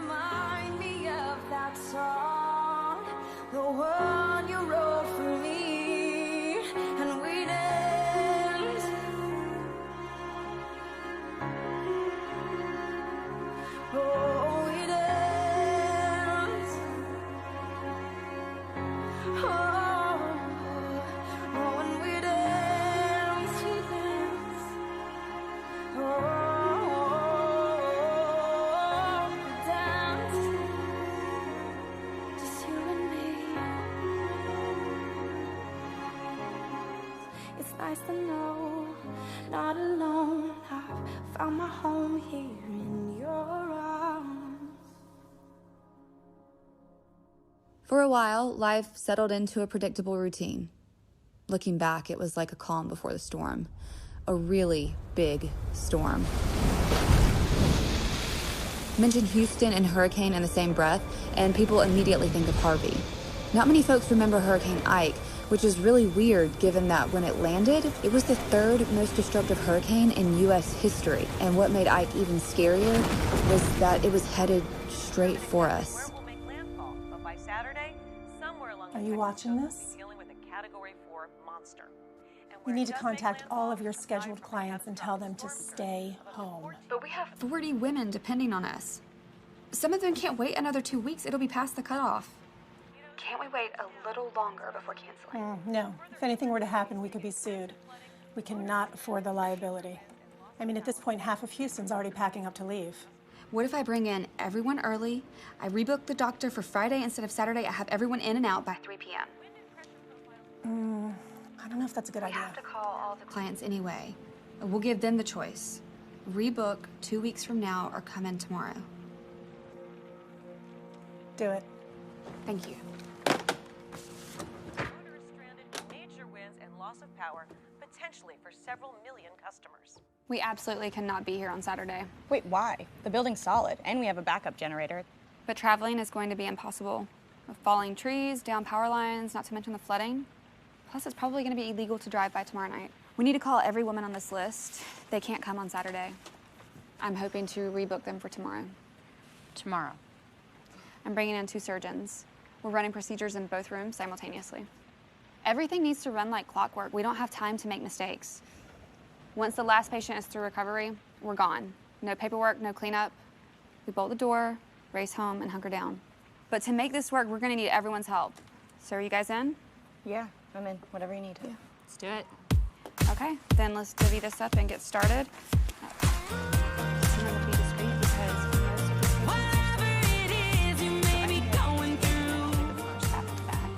remind me of that song, the one you wrote for me, and we danced. Oh, we danced. Oh, when we danced, we danced. Oh. nice to know, not alone. I've found my home here in your arms. For a while, life settled into a predictable routine. Looking back, it was like a calm before the storm. A really big storm. Mention Houston and hurricane in the same breath, and people immediately think of Harvey. Not many folks remember Hurricane Ike, which is really weird given that when it landed, it was the third most destructive hurricane in U.S. history. And what made Ike even scarier was that it was headed straight for us. But by Saturday, somewhere along Are you watching this? dealing with a Category 4 monster. You need to contact all of your scheduled clients and tell them to stay home. But we have 40 women depending on us. Some of them can't wait another 2 weeks. It'll be past the cutoff. Can't we wait a little longer before canceling? No. If anything were to happen, we could be sued. We cannot afford the liability. I mean, at this point, half of Houston's already packing up to leave. What if I bring in everyone early, I rebook the doctor for Friday instead of Saturday, I have everyone in and out by 3 p.m.? I don't know if that's a good idea. We have to call all the clients anyway. We'll give them the choice. Rebook 2 weeks from now or come in tomorrow. Do it. Thank you. Major winds and loss of power, potentially for several million customers. We absolutely cannot be here on Saturday. Wait, why? The building's solid, and we have a backup generator. But traveling is going to be impossible. With falling trees, down power lines, not to mention the flooding. Plus, it's probably going to be illegal to drive by tomorrow night. We need to call every woman on this list. They can't come on Saturday. I'm hoping to rebook them for tomorrow. Tomorrow? I'm bringing in 2 surgeons. We're running procedures in both rooms simultaneously. Everything needs to run like clockwork. We don't have time to make mistakes. Once the last patient is through recovery, we're gone. No paperwork, no cleanup. We bolt the door, race home, and hunker down. But to make this work, we're going to need everyone's help. So are you guys in? Yeah, I'm in. Whatever you need. Yeah. Let's do it. Okay, then let's divvy this up and get started. Remember to be discreet because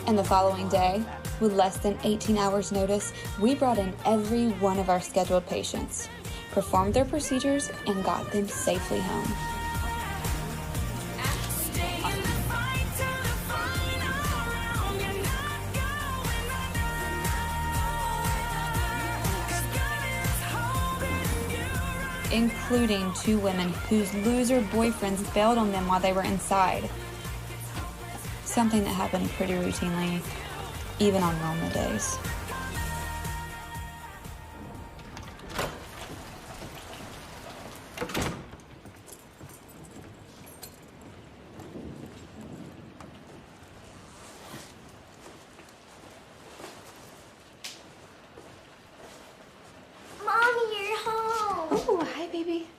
and the following day, with less than 18 hours notice, we brought in every one of our scheduled patients, performed their procedures, and got them safely home. Including 2 women whose loser boyfriends bailed on them while they were inside. Something that happened pretty routinely, even on normal days.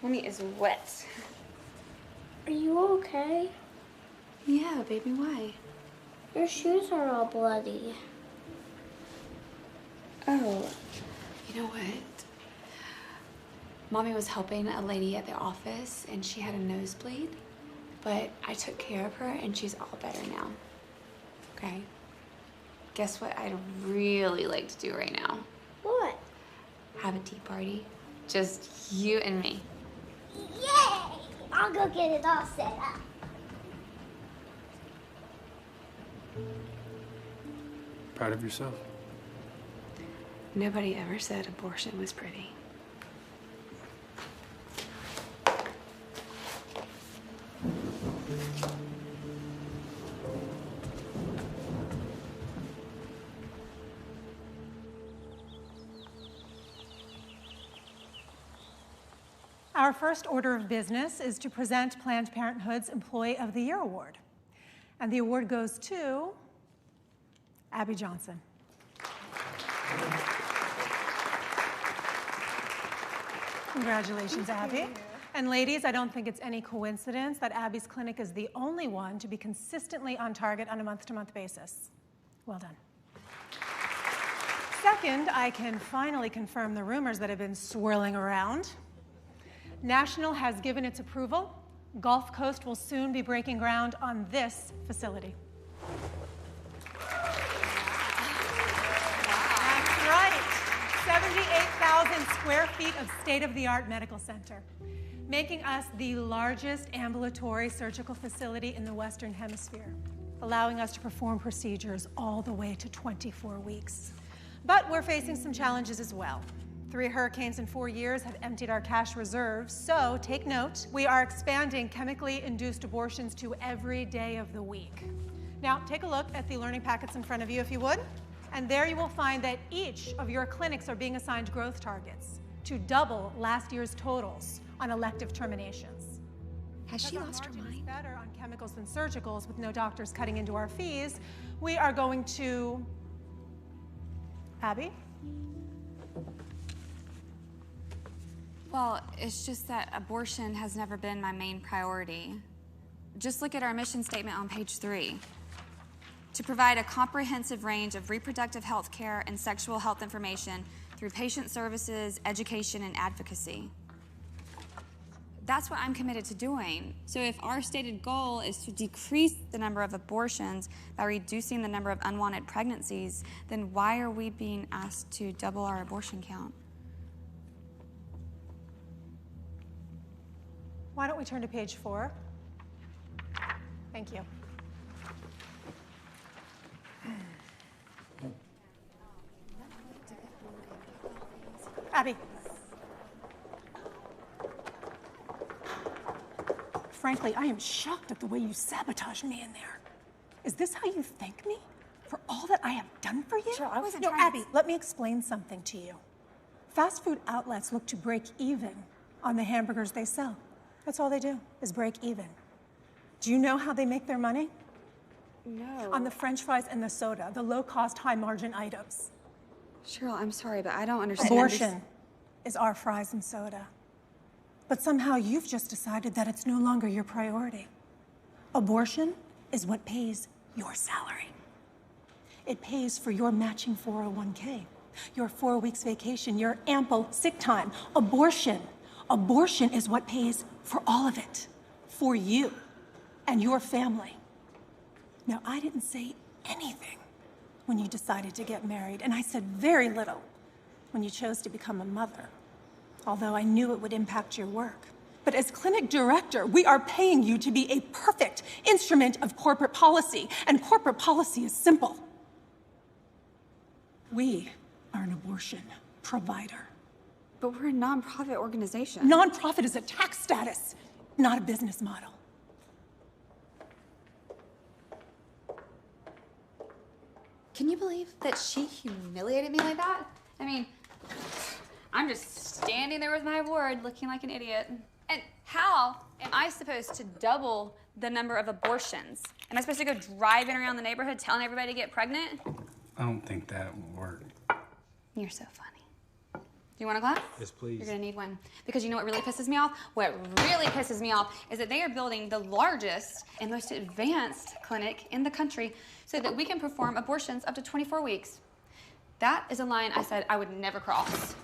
Mommy is wet. Are you okay? Yeah, baby, why? Your shoes are all bloody. Oh, you know what? Mommy was helping a lady at the office and she had a nosebleed, but I took care of her and she's all better now. Okay? Guess what I'd really like to do right now? What? Have a tea party. Just you and me. Yay! I'll go get it all set up. Proud of yourself? Nobody ever said abortion was pretty. Our first order of business is to present Planned Parenthood's Employee of the Year Award. And the award goes to Abby Johnson. Congratulations, Abby. And ladies, I don't think it's any coincidence that Abby's clinic is the only one to be consistently on target on a month-to-month basis. Well done. Second, I can finally confirm the rumors that have been swirling around. National has given its approval. Gulf Coast will soon be breaking ground on this facility. That's right. 7 78,000 square feet of state-of-the-art medical center, making us the largest ambulatory surgical facility in the Western Hemisphere, allowing us to perform procedures all the way to 24 weeks. But we're facing some challenges as well. 3 hurricanes in 4 years have emptied our cash reserves, so take note, we are expanding chemically induced abortions to every day of the week. Now, take a look at the learning packets in front of you, if you would, and there you will find that each of your clinics are being assigned growth targets to double last year's totals on elective terminations. Has she lost her mind? Better on chemicals than surgicals, with no doctors cutting into our fees, we are going to... Abby? Well, it's just that abortion has never been my main priority. Just look at our mission statement on page 3. To provide a comprehensive range of reproductive health care and sexual health information through patient services, education, and advocacy. That's what I'm committed to doing. So if our stated goal is to decrease the number of abortions by reducing the number of unwanted pregnancies, then why are we being asked to double our abortion count? Why don't we turn to page 4? Thank you. Abby. Frankly, I am shocked at the way you sabotaged me in there. Is this how you thank me for all that I have done for you? Sure, I wasn't No, trying Abby, let me explain something to you. Fast food outlets look to break even on the hamburgers they sell. That's all they do, is break even. Do you know how they make their money? No. On the French fries and the soda, the low-cost, high-margin items. Cheryl, I'm sorry, but I don't understand. Abortion is our fries and soda. But somehow you've just decided that it's no longer your priority. Abortion is what pays your salary. It pays for your matching 401k, your 4 weeks vacation, your ample sick time. Abortion is what pays for all of it, for you and your family. Now, I didn't say anything when you decided to get married, and I said very little when you chose to become a mother, although I knew it would impact your work. But as clinic director, we are paying you to be a perfect instrument of corporate policy, and corporate policy is simple. We are an abortion provider. But we're a nonprofit organization. Nonprofit is a tax status, not a business model. Can you believe that she humiliated me like that? I mean, I'm just standing there with my award looking like an idiot. And how am I supposed to double the number of abortions? Am I supposed to go driving around the neighborhood telling everybody to get pregnant? I don't think that will work. You're so funny. Do you want a glass? Yes, please. You're gonna need one. Because you know what really pisses me off? What really pisses me off is that they are building the largest and most advanced clinic in the country so that we can perform abortions up to 24 weeks. That is a line I said I would never cross.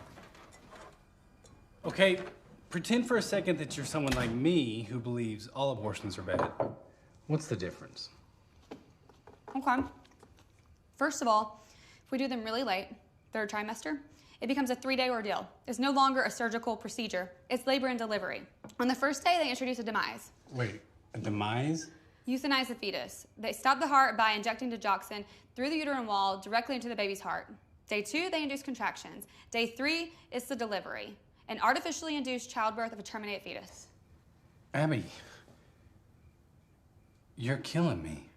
Okay, pretend for a second that you're someone like me who believes all abortions are bad. What's the difference? Okay. First of all, if we do them really late, third trimester, it becomes a 3-day ordeal. It's no longer a surgical procedure. It's labor and delivery. On the first day, they introduce a demise. Wait, a demise? Euthanize the fetus. They stop the heart by injecting digoxin through the uterine wall directly into the baby's heart. Day 2, they induce contractions. Day 3 is the delivery, an artificially induced childbirth of a terminated fetus. Abby, you're killing me.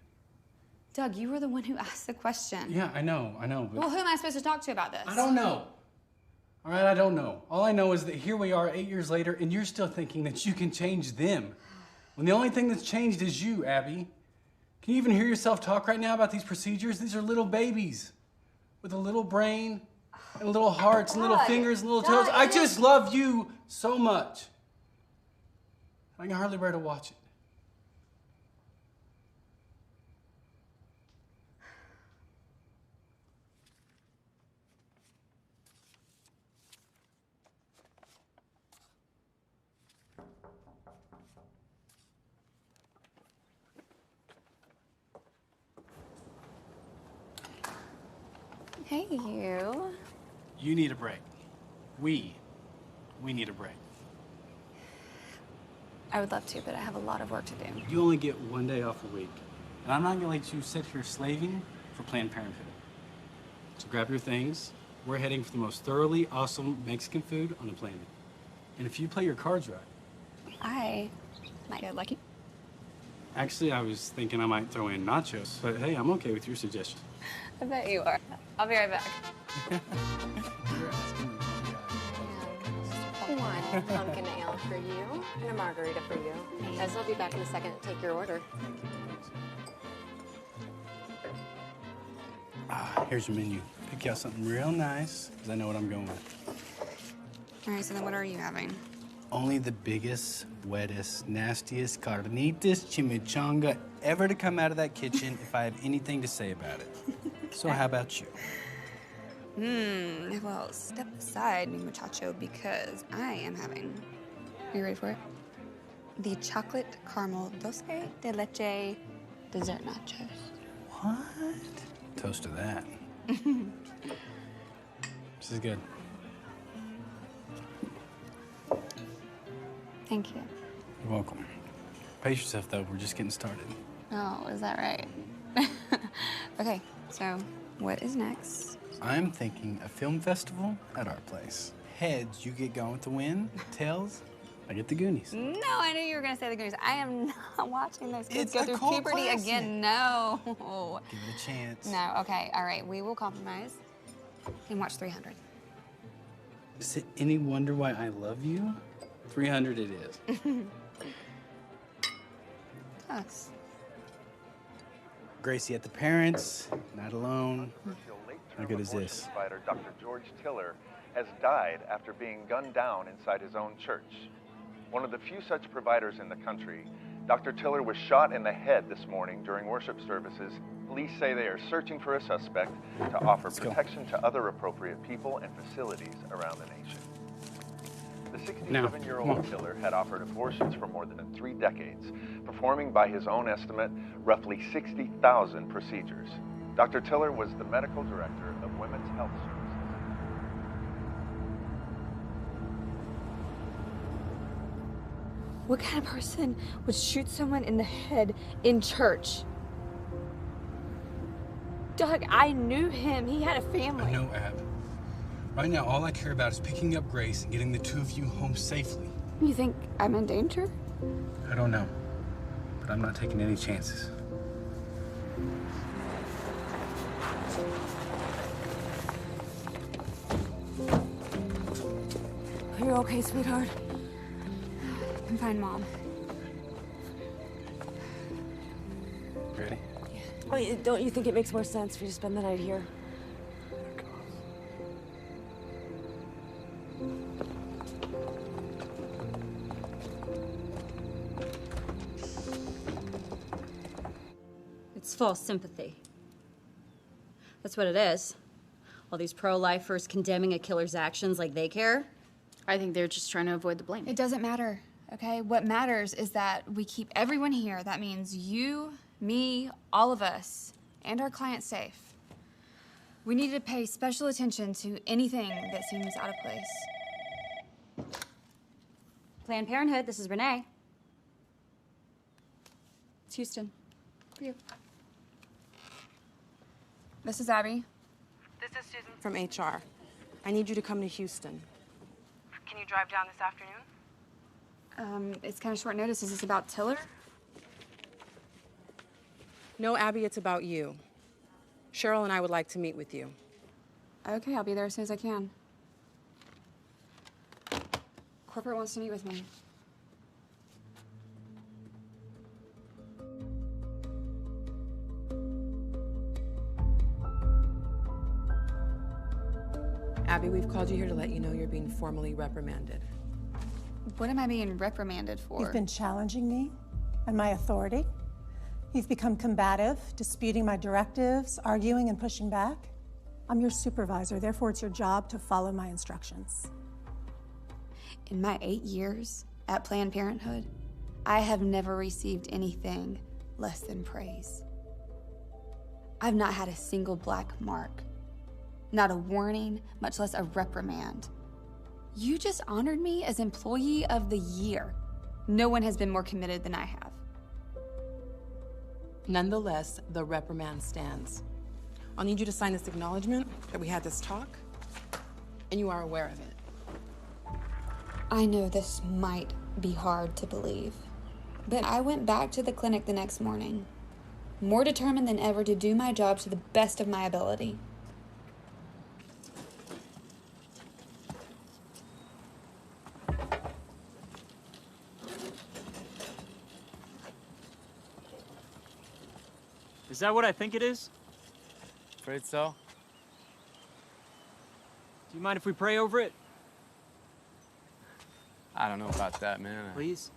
Doug, you were the one who asked the question. Yeah, I know, but... Well, who am I supposed to talk to about this? I don't know. All right, I don't know. All I know is that here we are 8 years later, and you're still thinking that you can change them. When the only thing that's changed is you, Abby. Can you even hear yourself talk right now about these procedures? These are little babies with a little brain and little hearts and little fingers and little toes. I just love you so much. I can hardly bear to watch it. Hey, you. You need a break. We need a break. I would love to, but I have a lot of work to do. You only get 1 day off a week. And I'm not gonna let you sit here slaving for Planned Parenthood. So grab your things. We're heading for the most thoroughly awesome Mexican food on the planet. And if you play your cards right. I might get lucky. Actually, I was thinking I might throw in nachos, but hey, I'm okay with your suggestion. I bet you are. I'll be right back. One pumpkin ale for you and a margarita for you. Guys, I'll be back in a second to take your order. Here's your menu. Pick out something real nice, because I know what I'm going with. All right, so then what are you having? Only the biggest, wettest, nastiest carnitas chimichanga ever to come out of that kitchen if I have anything to say about it. So how about you? Well, step aside, mi muchacho, because I am having, are you ready for it? The chocolate caramel dulce de leche dessert nachos. What? Toast to that. This is good. Thank you. You're welcome. Pace yourself, though. We're just getting started. Oh, is that right? Okay, so what is next? I'm thinking a film festival at our place. Heads, you get going with the wind. Tails, I get the Goonies. No, I knew you were going to say the Goonies. I am not watching those kids go through cult puberty classic. again. No. Give it a chance. No, okay, all right. We will compromise and watch 300. Is it any wonder why I love you? 300 it is. Us. Gracie at the parents, not alone. How good is this? Provider Dr. George Tiller has died after being gunned down inside his own church. One of the few such providers in the country, Dr. Tiller was shot in the head this morning during worship services. Police say they are searching for a suspect to offer protection to other appropriate people and facilities around the nation. The 67-year-old Tiller had offered abortions for more than 3 decades, performing by his own estimate roughly 60,000 procedures. Dr. Tiller was the medical director of Women's Health Services. What kind of person would shoot someone in the head in church? Doug, I knew him. He had a family. I know, Ab. Right now, all I care about is picking up Grace and getting the two of you home safely. You think I'm in danger? I don't know, but I'm not taking any chances. Are you okay, sweetheart? I'm fine, Mom. Ready? Wait, don't you think it makes more sense for you to spend the night here? It's false sympathy. That's what it is. All these pro-lifers condemning a killer's actions like they care. I think they're just trying to avoid the blame. It doesn't matter, okay? What matters is that we keep everyone here. That means you, me, all of us, and our clients safe. We need to pay special attention to anything that seems out of place. Planned Parenthood, this is Renee. It's Houston. For you. This is Abby. This is Susan. From HR. I need you to come to Houston. Can you drive down this afternoon? It's kind of short notice. Is this about Tiller? No, Abby, it's about you. Cheryl and I would like to meet with you. Okay, I'll be there as soon as I can. Corporate wants to meet with me. Abby, we've called you here to let you know you're being formally reprimanded. What am I being reprimanded for? You've been challenging me and my authority. You've become combative, disputing my directives, arguing and pushing back. I'm your supervisor, therefore it's your job to follow my instructions. In my 8 years at Planned Parenthood, I have never received anything less than praise. I've not had a single black mark, not a warning, much less a reprimand. You just honored me as Employee of the Year. No one has been more committed than I have. Nonetheless, the reprimand stands. I'll need you to sign this acknowledgement that we had this talk, and you are aware of it. I know this might be hard to believe, but I went back to the clinic the next morning, more determined than ever to do my job to the best of my ability. Is that what I think it is? Afraid so. Do you mind if we pray over it? I don't know about that, man. Please?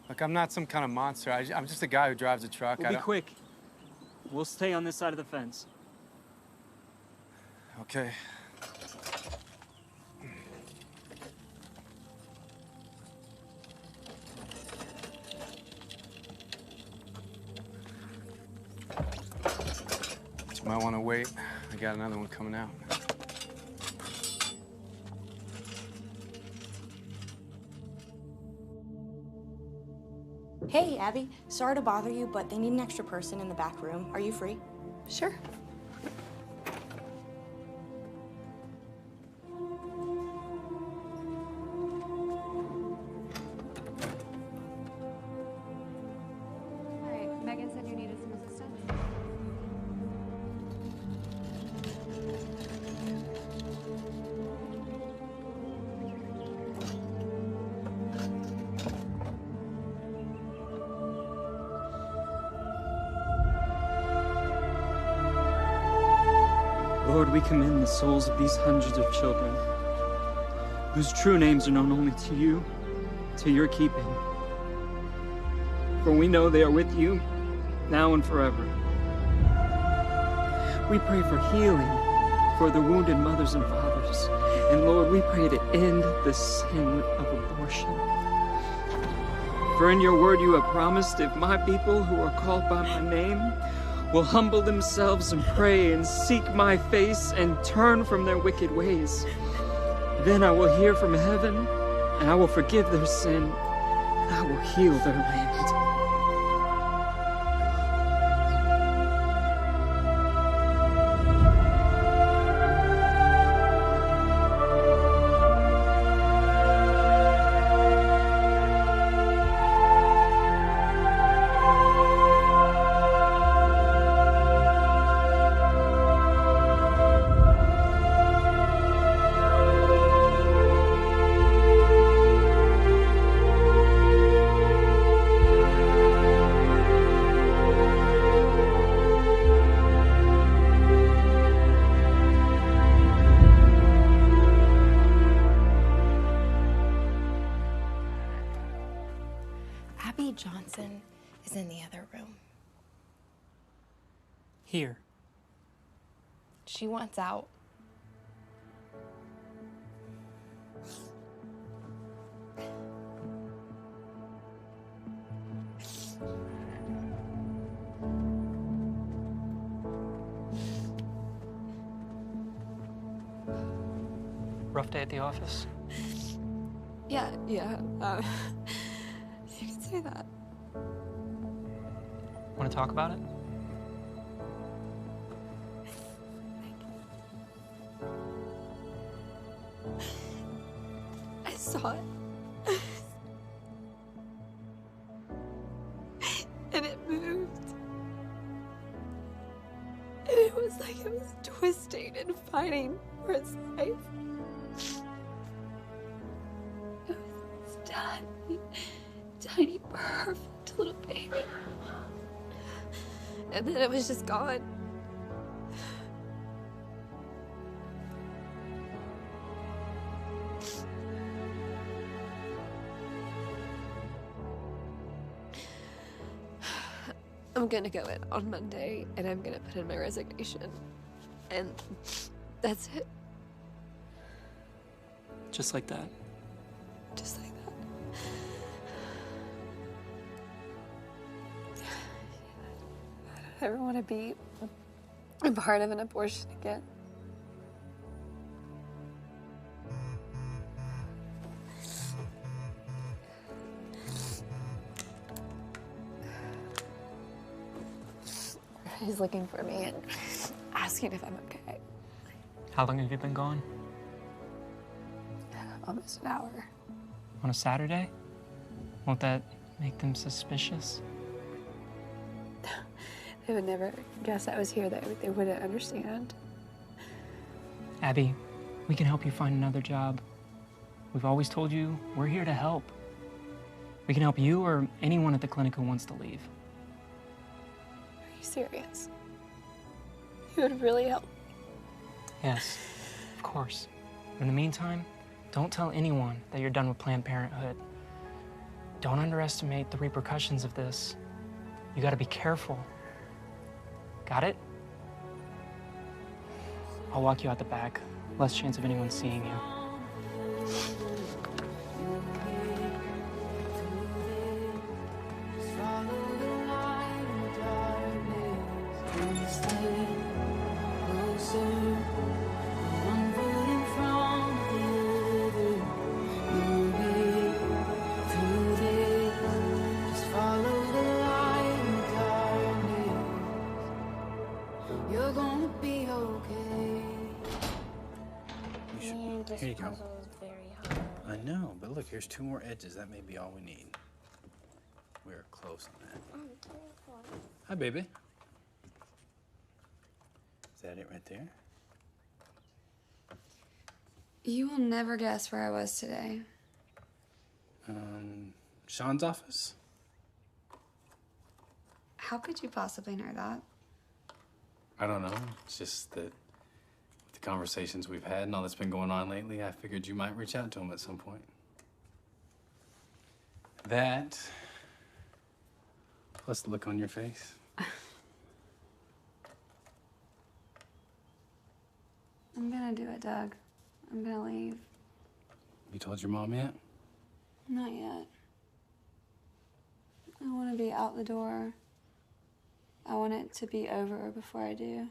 Look, I'm not some kind of monster. I'm just a guy who drives a truck. We'll be quick. We'll stay on this side of the fence. Okay. You might want to wait. I got another one coming out. Hey, Abby. Sorry to bother you, but they need an extra person in the back room. Are you free? Sure. Right, Megan said you needed some assistance. Lord, we commend the souls of these hundreds of children, whose true names are known only to you, to your keeping. For we know they are with you, now and forever. We pray for healing for the wounded mothers and fathers. And Lord, we pray to end the sin of abortion. For in your word you have promised, if my people who are called by my name will humble themselves and pray and seek my face and turn from their wicked ways, then I will hear from heaven, and I will forgive their sin, and I will heal their land. Abby Johnson is in the other room. Here. She wants out. Rough day at the office? Yeah. You can say that. Want to talk about it? I saw it. And it moved. And it was like it was twisting and fighting for its life. It was tiny, tiny, perfect little baby. And then it was just gone. I'm gonna go in on Monday and I'm gonna put in my resignation. And that's it. Just like that? Just like that. I don't ever want to be a part of an abortion again. Everybody's looking for me and asking if I'm okay. How long have you been gone? Almost an hour. On a Saturday? Won't that make them suspicious? They would never guess I was here. They wouldn't understand. Abby, we can help you find another job. We've always told you we're here to help. We can help you or anyone at the clinic who wants to leave. Are you serious? You would really help. Yes, of course. In the meantime, don't tell anyone that you're done with Planned Parenthood. Don't underestimate the repercussions of this. You gotta be careful. Got it? I'll walk you out the back. Less chance of anyone seeing you. You're gonna be okay. Here you go. I know, but look, here's 2 more edges. That may be all we need. We're close on that. Hi, baby. Is that it right there? You will never guess where I was today. Sean's office? How could you possibly know that? I don't know. It's just that with the conversations we've had and all that's been going on lately, I figured you might reach out to him at some point. That, plus the look on your face. I'm gonna do it, Doug. I'm gonna leave. You told your mom yet? Not yet. I want to be out the door. I want it to be over before I do.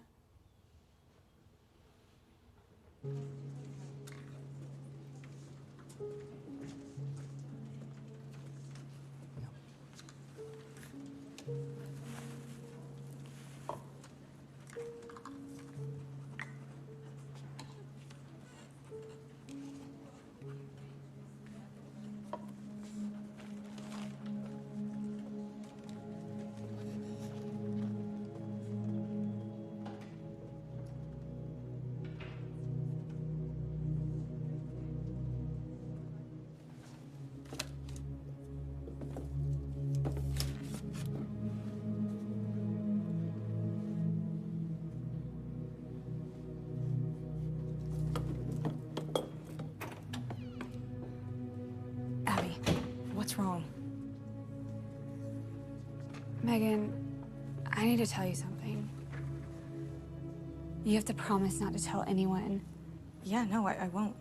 What's wrong? Megan, I need to tell you something. You have to promise not to tell anyone. Yeah, no, I won't.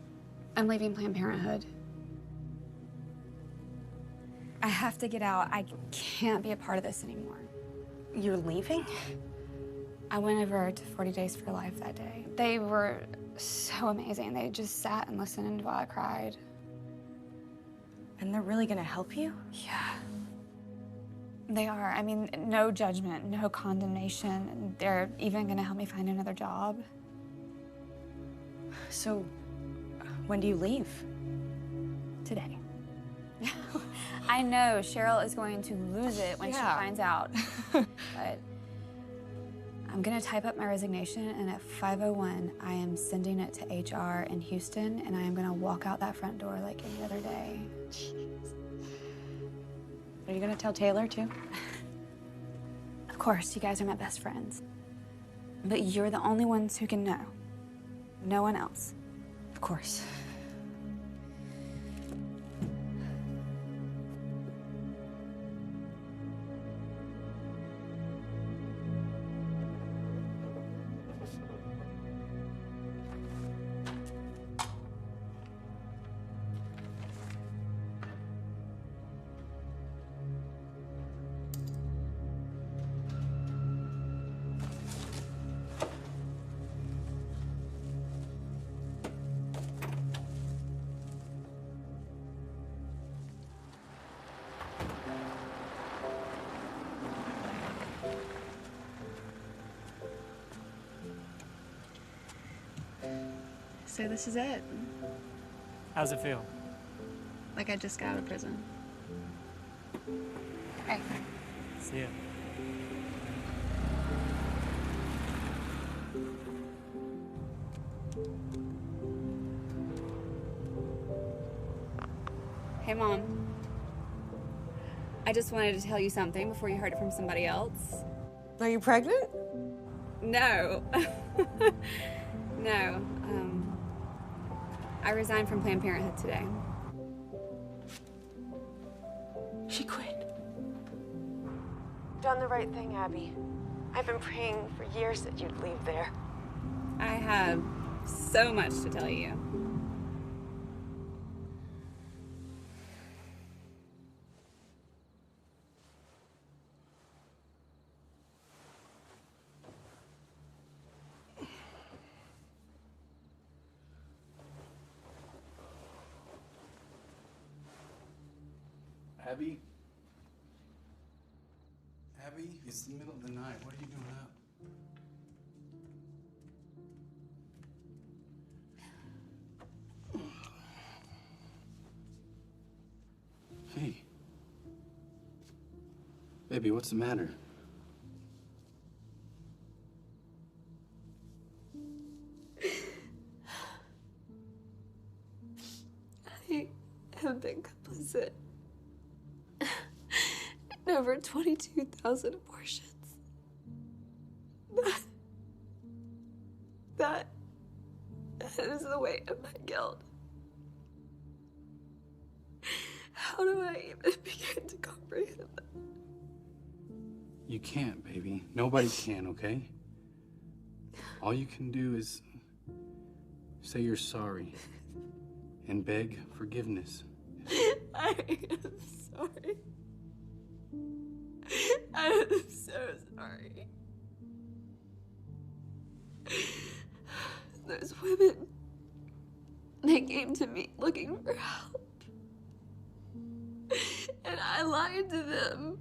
I'm leaving Planned Parenthood. I have to get out. I can't be a part of this anymore. You're leaving? I went over to 40 Days for Life that day. They were so amazing. They just sat and listened while I cried. And they're really gonna help you? Yeah. They are. I mean, no judgment, no condemnation. They're even gonna help me find another job. So, when do you leave? Today. I know Cheryl is going to lose it when she finds out. But I'm gonna type up my resignation, and at 5:01, I am sending it to HR in Houston, and I am gonna walk out that front door like any other day. Are you gonna tell Taylor too? Of course, you guys are my best friends. But you're the only ones who can know. No one else. Of course. So this is it. How's it feel? Like I just got out of prison. Hey. See ya. Hey, Mom. I just wanted to tell you something before you heard it from somebody else. Are you pregnant? No. No. I resigned from Planned Parenthood today. She quit. Done the right thing, Abby. I've been praying for years that you'd leave there. I have so much to tell you. Abby? Abby? It's the middle of the night. What are you doing up? Hey. Baby, what's the matter? I have been complicit in over 22,000 abortions. That is the weight of my guilt. How do I even begin to comprehend that? You can't, baby. Nobody can, okay? All you can do is say you're sorry and beg forgiveness. I am sorry. I am so sorry. Those women, they came to me looking for help. And I lied to them.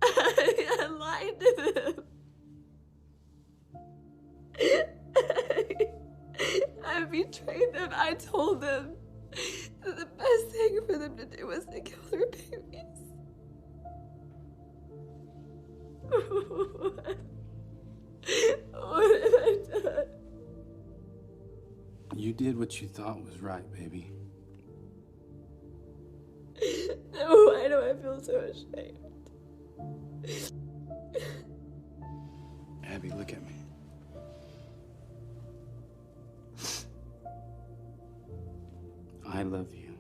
I lied to them. I betrayed them. I told them that the best thing for them to do was to kill their babies. What have I done? You did what you thought was right, baby. No, why do I feel so ashamed? Abby, look at me. I love you,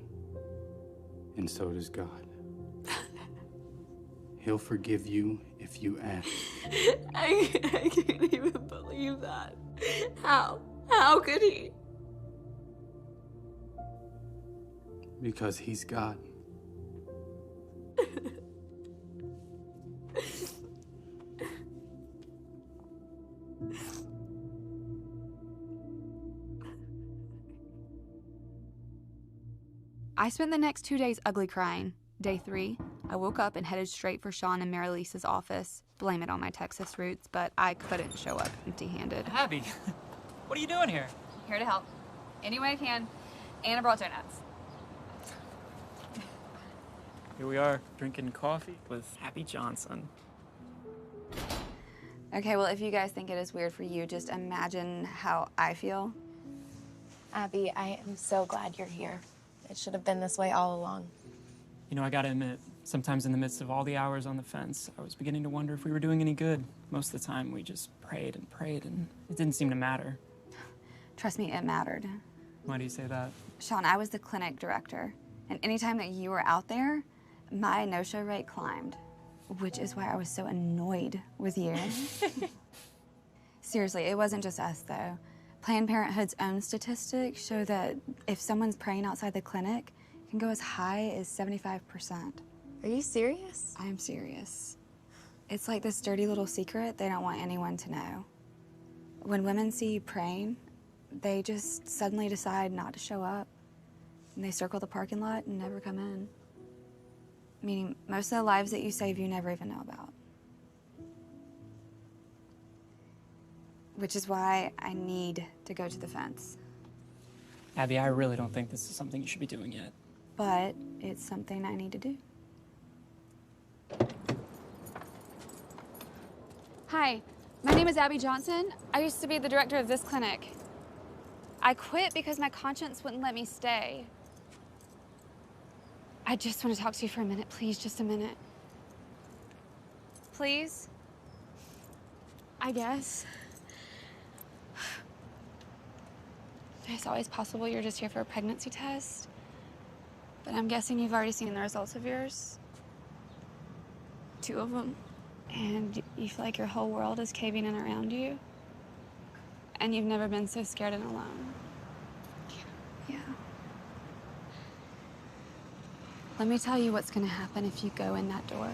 and so does God. He'll forgive you if you ask. I can't even believe that. How? How could he? Because he's God. I spent the next 2 days ugly crying. Day 3, I woke up and headed straight for Sean and Mary Lisa's office. Blame it on my Texas roots, but I couldn't show up empty-handed. Abby, what are you doing here? Here to help. Any way I can. And I brought donuts. Here we are, drinking coffee with Abby Johnson. Okay, well, if you guys think it is weird for you, just imagine how I feel. Abby, I am so glad you're here. It should have been this way all along. You know, I gotta admit, sometimes in the midst of all the hours on the fence, I was beginning to wonder if we were doing any good. Most of the time, we just prayed, and it didn't seem to matter. Trust me, it mattered. Why do you say that? Sean, I was the clinic director, and anytime that you were out there, my no-show rate climbed, which is why I was so annoyed with you. Seriously, it wasn't just us, though. Planned Parenthood's own statistics show that if someone's praying outside the clinic, it can go as high as 75%. Are you serious? I am serious. It's like this dirty little secret they don't want anyone to know. When women see you praying, they just suddenly decide not to show up, and they circle the parking lot and never come in. Meaning, most of the lives that you save, you never even know about. Which is why I need to go to the fence. Abby, I really don't think this is something you should be doing yet. But it's something I need to do. Hi, my name is Abby Johnson. I used to be the director of this clinic. I quit because my conscience wouldn't let me stay. I just want to talk to you for a minute, please, just a minute. Please? I guess. It's always possible you're just here for a pregnancy test. But I'm guessing you've already seen the results of yours. 2 of them. And you feel like your whole world is caving in around you. And you've never been so scared and alone. Yeah. Let me tell you what's gonna happen if you go in that door.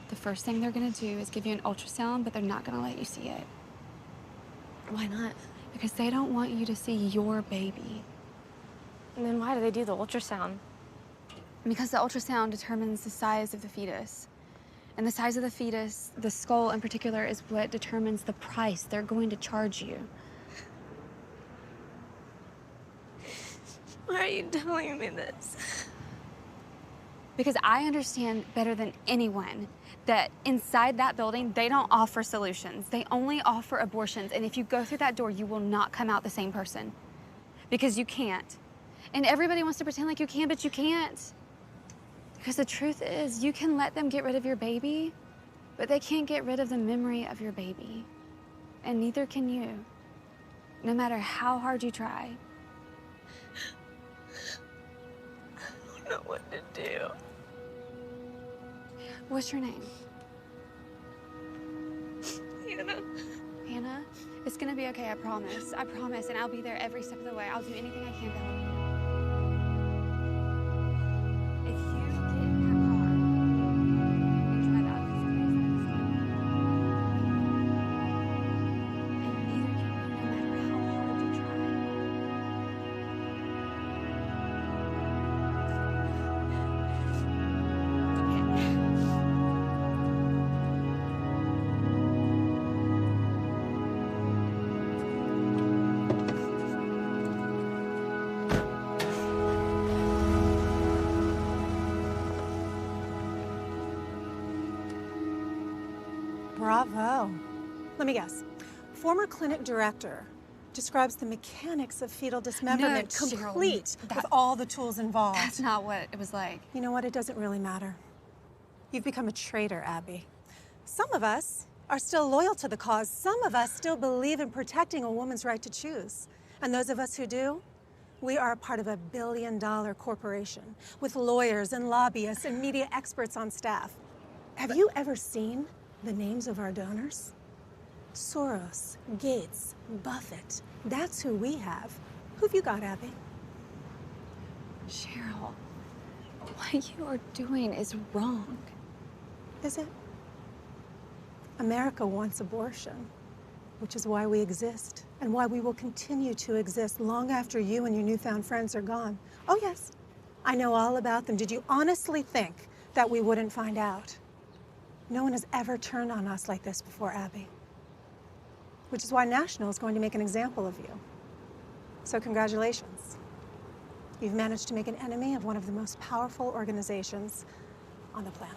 The first thing they're gonna do is give you an ultrasound, but they're not gonna let you see it. Why not? Because they don't want you to see your baby. And then why do they do the ultrasound? Because the ultrasound determines the size of the fetus. And the size of the fetus, the skull in particular, is what determines the price they're going to charge you. Why are you telling me this? Because I understand better than anyone that inside that building, they don't offer solutions. They only offer abortions. And if you go through that door, you will not come out the same person. Because you can't. And everybody wants to pretend like you can, but you can't. Because the truth is, you can let them get rid of your baby, but they can't get rid of the memory of your baby. And neither can you, no matter how hard you try. I don't know what to do. What's your name? Hannah. Hannah? It's gonna be okay, I promise. I promise, and I'll be there every step of the way. I'll do anything I can to help you. Bravo. Let me guess. Former clinic director describes the mechanics of fetal dismemberment complete with all the tools involved. That's not what it was like. You know what? It doesn't really matter. You've become a traitor, Abby. Some of us are still loyal to the cause. Some of us still believe in protecting a woman's right to choose. And those of us who do, we are a part of a billion-dollar corporation with lawyers and lobbyists and media experts on staff. Have you ever seen the names of our donors? Soros, Gates, Buffett. That's who we have. Who've you got, Abby? Cheryl, what you are doing is wrong. Is it? America wants abortion, which is why we exist and why we will continue to exist long after you and your newfound friends are gone. Oh, yes, I know all about them. Did you honestly think that we wouldn't find out? No one has ever turned on us like this before, Abby. Which is why National is going to make an example of you. So congratulations. You've managed to make an enemy of one of the most powerful organizations on the planet.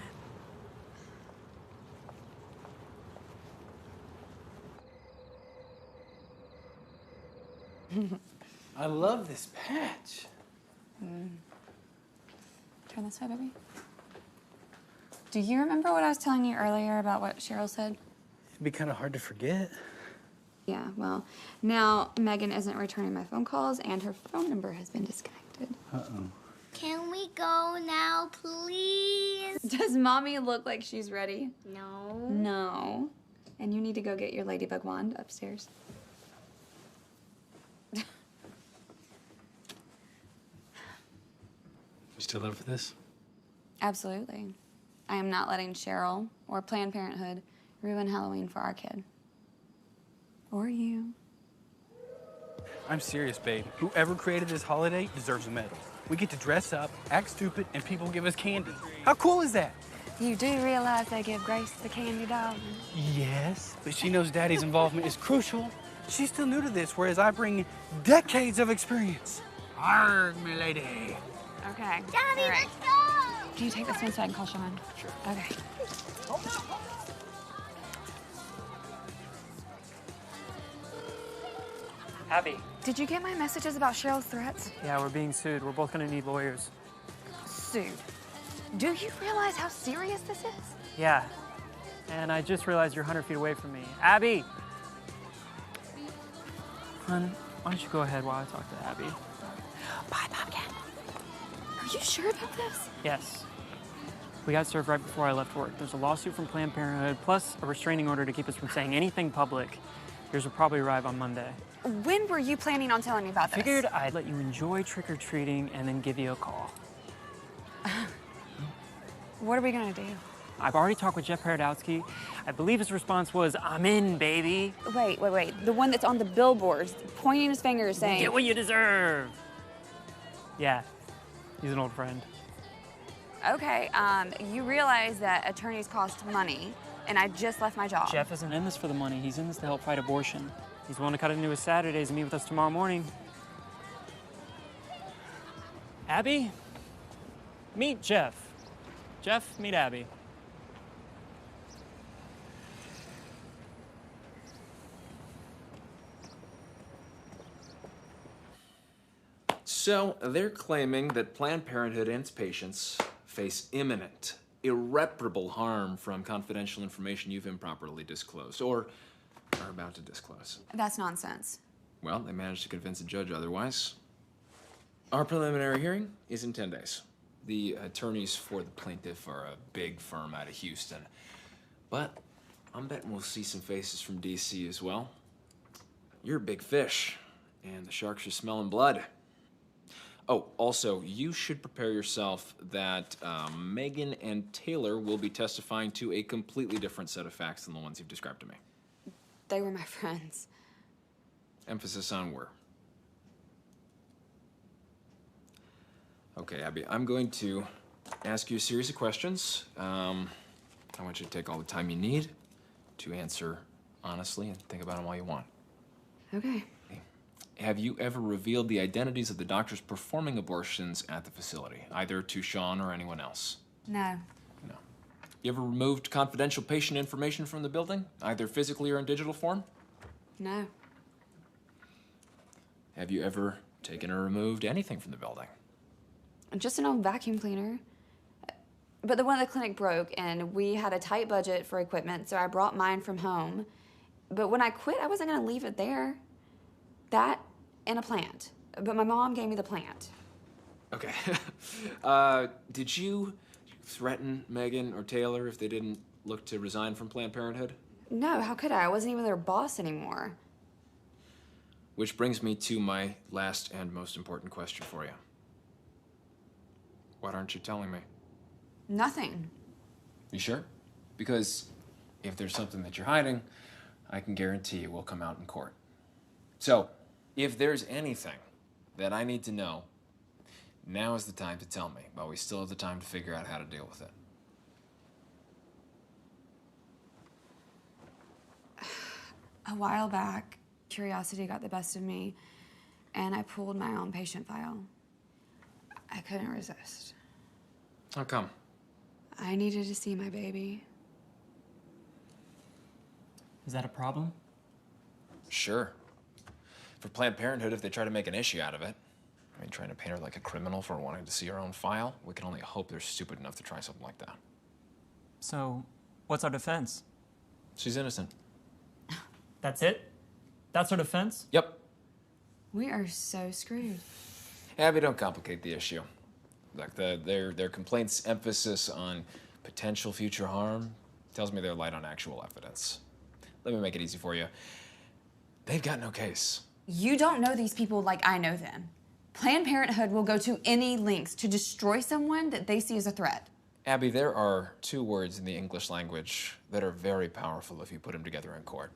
I love this patch. Turn this way, baby. Do you remember what I was telling you earlier about what Cheryl said? It'd be kind of hard to forget. Yeah, well, now Megan isn't returning my phone calls and her phone number has been disconnected. Uh-oh. Can we go now, please? Does mommy look like she's ready? No. No. And you need to go get your ladybug wand upstairs. You still up for this? Absolutely. I am not letting Cheryl or Planned Parenthood ruin Halloween for our kid. Or you. I'm serious, babe. Whoever created this holiday deserves a medal. We get to dress up, act stupid, and people give us candy. How cool is that? You do realize they give Grace the candy dog? Yes, but she knows Daddy's involvement is crucial. She's still new to this, whereas I bring decades of experience. Arg, milady. Okay. Daddy, All right. let's go! Can you take this one so I can call Sean? Sure. Okay. Abby. Did you get my messages about Cheryl's threats? Yeah, we're being sued. We're both gonna need lawyers. Sued. Do you realize how serious this is? Yeah. And I just realized you're 100 feet away from me. Abby! Hun, why don't you go ahead while I talk to Abby? Bye, Pumpkin. Are you sure about this? Yes. We got served right before I left work. There's a lawsuit from Planned Parenthood, plus a restraining order to keep us from saying anything public. Yours will probably arrive on Monday. When were you planning on telling me about this? Figured I'd let you enjoy trick-or-treating and then give you a call. What are we gonna do? I've already talked with Jeff Paradowski. I believe his response was, "I'm in, baby." Wait. The one that's on the billboards, pointing his finger saying... Get what you deserve. Yeah, he's an old friend. Okay, you realize that attorneys cost money, and I just left my job. Jeff isn't in this for the money. He's in this to help fight abortion. He's willing to cut into his Saturdays and meet with us tomorrow morning. Abby, meet Jeff. Jeff, meet Abby. So, they're claiming that Planned Parenthood and its patients face imminent, irreparable harm from confidential information you've improperly disclosed, or are about to disclose. That's nonsense. Well, they managed to convince a judge otherwise. Our preliminary hearing is in 10 days. The attorneys for the plaintiff are a big firm out of Houston. But I'm betting we'll see some faces from DC as well. You're a big fish, and the sharks are smelling blood. Oh, also, you should prepare yourself that Megan and Taylor will be testifying to a completely different set of facts than the ones you've described to me. They were my friends. Emphasis on were. Okay, Abby, I'm going to ask you a series of questions. I want you to take all the time you need to answer honestly and think about them all you want. Okay. Have you ever revealed the identities of the doctors performing abortions at the facility, either to Sean or anyone else? No. No. You ever removed confidential patient information from the building, either physically or in digital form? No. Have you ever taken or removed anything from the building? Just an old vacuum cleaner. But the one at the clinic broke, and we had a tight budget for equipment, so I brought mine from home. But when I quit, I wasn't gonna leave it there. That and a plant. But my mom gave me the plant. Okay. Did you threaten Megan or Taylor if they didn't look to resign from Planned Parenthood? No, how could I? I wasn't even their boss anymore. Which brings me to my last and most important question for you. What aren't you telling me? Nothing. You sure? Because if there's something that you're hiding, I can guarantee it will come out in court. So, if there's anything that I need to know, now is the time to tell me, but we still have the time to figure out how to deal with it. A while back, curiosity got the best of me, and I pulled my own patient file. I couldn't resist. How come? I needed to see my baby. Is that a problem? Sure. For Planned Parenthood, if they try to make an issue out of it, I mean, trying to paint her like a criminal for wanting to see her own file, we can only hope they're stupid enough to try something like that. So, what's our defense? She's innocent. That's it? That's our defense? Yep. We are so screwed. Abby, don't complicate the issue. Look, their complaint's emphasis on potential future harm tells me they're light on actual evidence. Let me make it easy for you. They've got no case. You don't know these people like I know them. Planned Parenthood will go to any lengths to destroy someone that they see as a threat. Abby, there are two words in the English language that are very powerful if you put them together in court.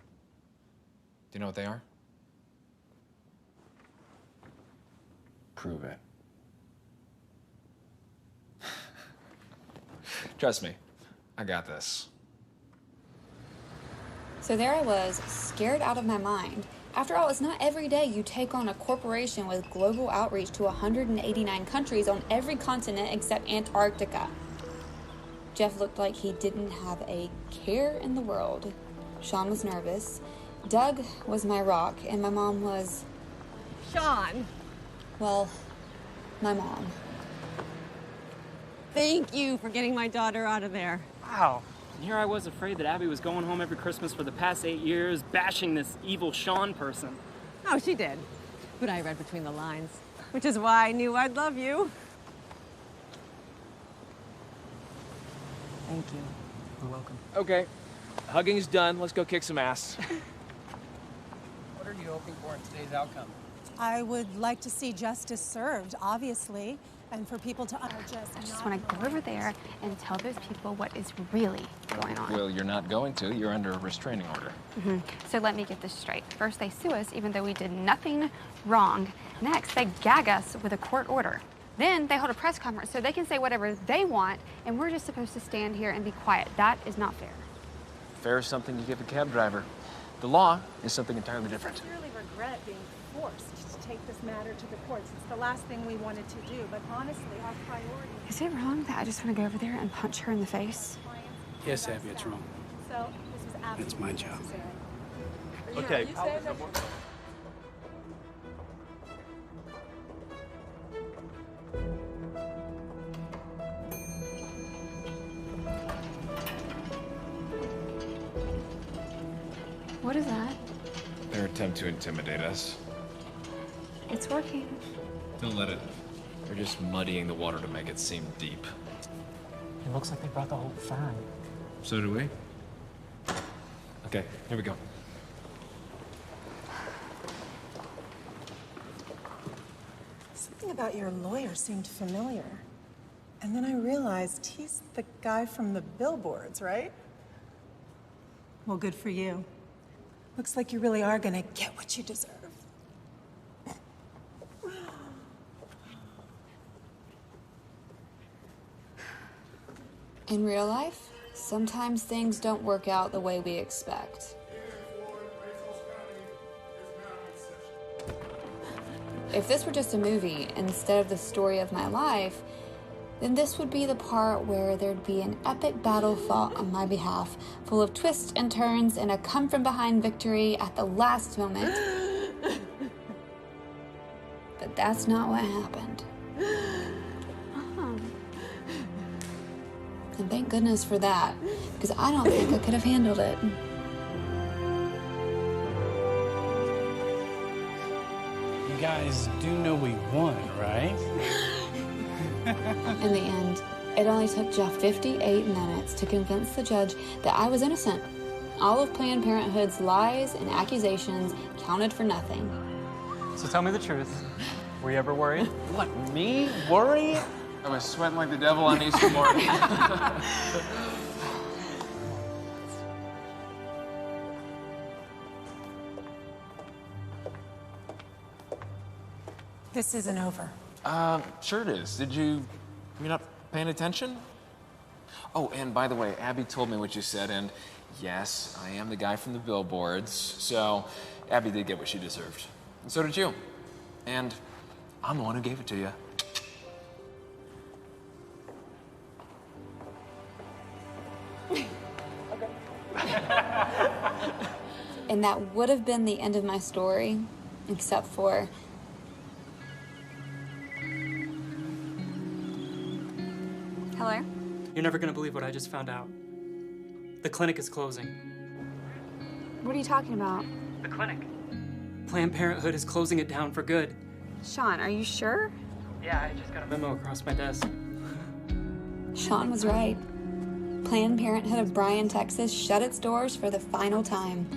Do you know what they are? Prove it. Trust me, I got this. So there I was, scared out of my mind, After all, it's not every day you take on a corporation with global outreach to 189 countries on every continent except Antarctica. Jeff looked like he didn't have a care in the world. Sean was nervous. Doug was my rock, and my mom was... Sean. Well, my mom. Thank you for getting my daughter out of there. Wow. And here I was afraid that Abby was going home every Christmas for the past 8 years, bashing this evil Sean person. Oh, she did. But I read between the lines, which is why I knew I'd love you. Thank you. You're welcome. Okay, hugging's done. Let's go kick some ass. What are you hoping for in today's outcome? I would like to see justice served, obviously, and for people to I just want to go over there and tell those people what is really going on. Well, you're not going to. You're under a restraining order. So let me get this straight. First, they sue us even though we did nothing wrong. Next, they gag us with a court order. Then they hold a press conference so they can say whatever they want, and we're just supposed to stand here and be quiet. That is not fair. Fair is something you give a cab driver. The law is something entirely different. I really regret being forced to take this matter to the courts. It's the last thing we wanted to do, but honestly, our priority... Is it wrong that I just want to go over there and punch her in the face? Yes, Abby, it's wrong. So, this was absolutely It's my job. necessary. Okay. What is that? Their attempt to intimidate us. It's working. Don't let it. They're just muddying the water to make it seem deep. It looks like they brought the whole firm. So do we. Okay, here we go. Something about your lawyer seemed familiar. And then I realized he's the guy from the billboards, right? Well, good for you. Looks like you really are gonna get what you deserve. In real life, sometimes things don't work out the way we expect. If this were just a movie instead of the story of my life, then this would be the part where there'd be an epic battle fought on my behalf, full of twists and turns and a come-from-behind victory at the last moment. But that's not what happened. And thank goodness for that, because I don't think I could have handled it. You guys do know we won, right? In the end, it only took Jeff 58 minutes to convince the judge that I was innocent. All of Planned Parenthood's lies and accusations counted for nothing. So tell me the truth. Were you ever worried? What, me? Worry? I was sweating like the devil on Easter morning. This isn't over. Sure it is. You're not paying attention? Oh, and by the way, Abby told me what you said, and yes, I am the guy from the billboards, so Abby did get what she deserved. And so did you. And I'm the one who gave it to you. And that would have been the end of my story, except for... Hello? You're never gonna believe what I just found out. The clinic is closing. What are you talking about? The clinic. Planned Parenthood is closing it down for good. Sean, are you sure? Yeah, I just got a memo across my desk. Sean was right. Planned Parenthood of Bryan, Texas shut its doors for the final time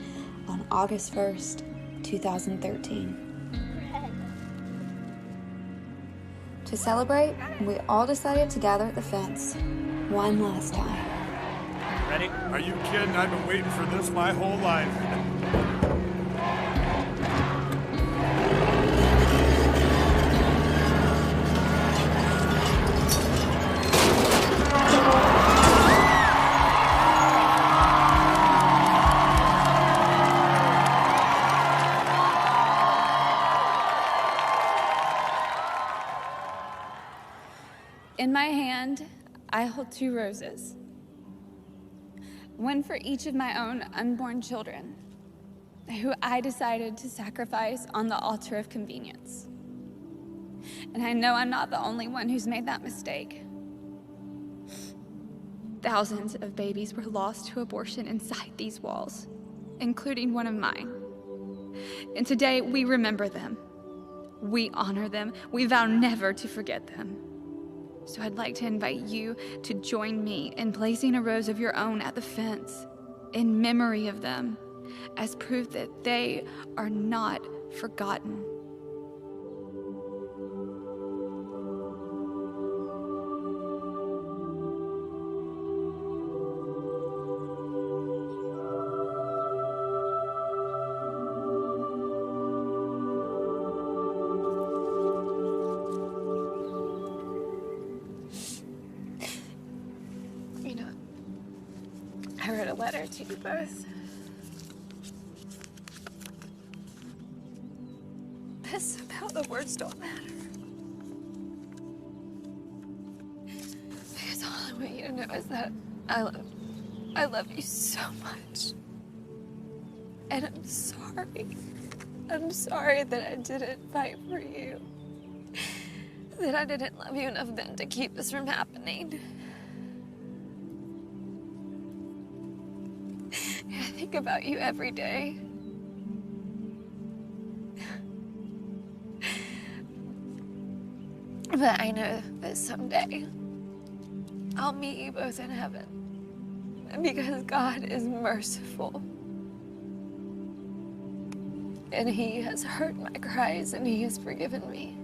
on August 1st, 2013. To celebrate, we all decided to gather at the fence one last time. Ready? Are you kidding? I've been waiting for this my whole life. In my hand, I hold 2 roses. One for each of my own unborn children, who I decided to sacrifice on the altar of convenience. And I know I'm not the only one who's made that mistake. Thousands of babies were lost to abortion inside these walls, including one of mine. And today, we remember them. We honor them. We vow never to forget them. So I'd like to invite you to join me in placing a rose of your own at the fence in memory of them, as proof that they are not forgotten. I wrote a letter to you both. This about the words don't matter. Because all I want you to know is that I love you so much. And I'm sorry. I'm sorry that I didn't fight for you. That I didn't love you enough then to keep this from happening. I think about you every day. But I know that someday I'll meet you both in heaven. Because God is merciful. And He has heard my cries and He has forgiven me.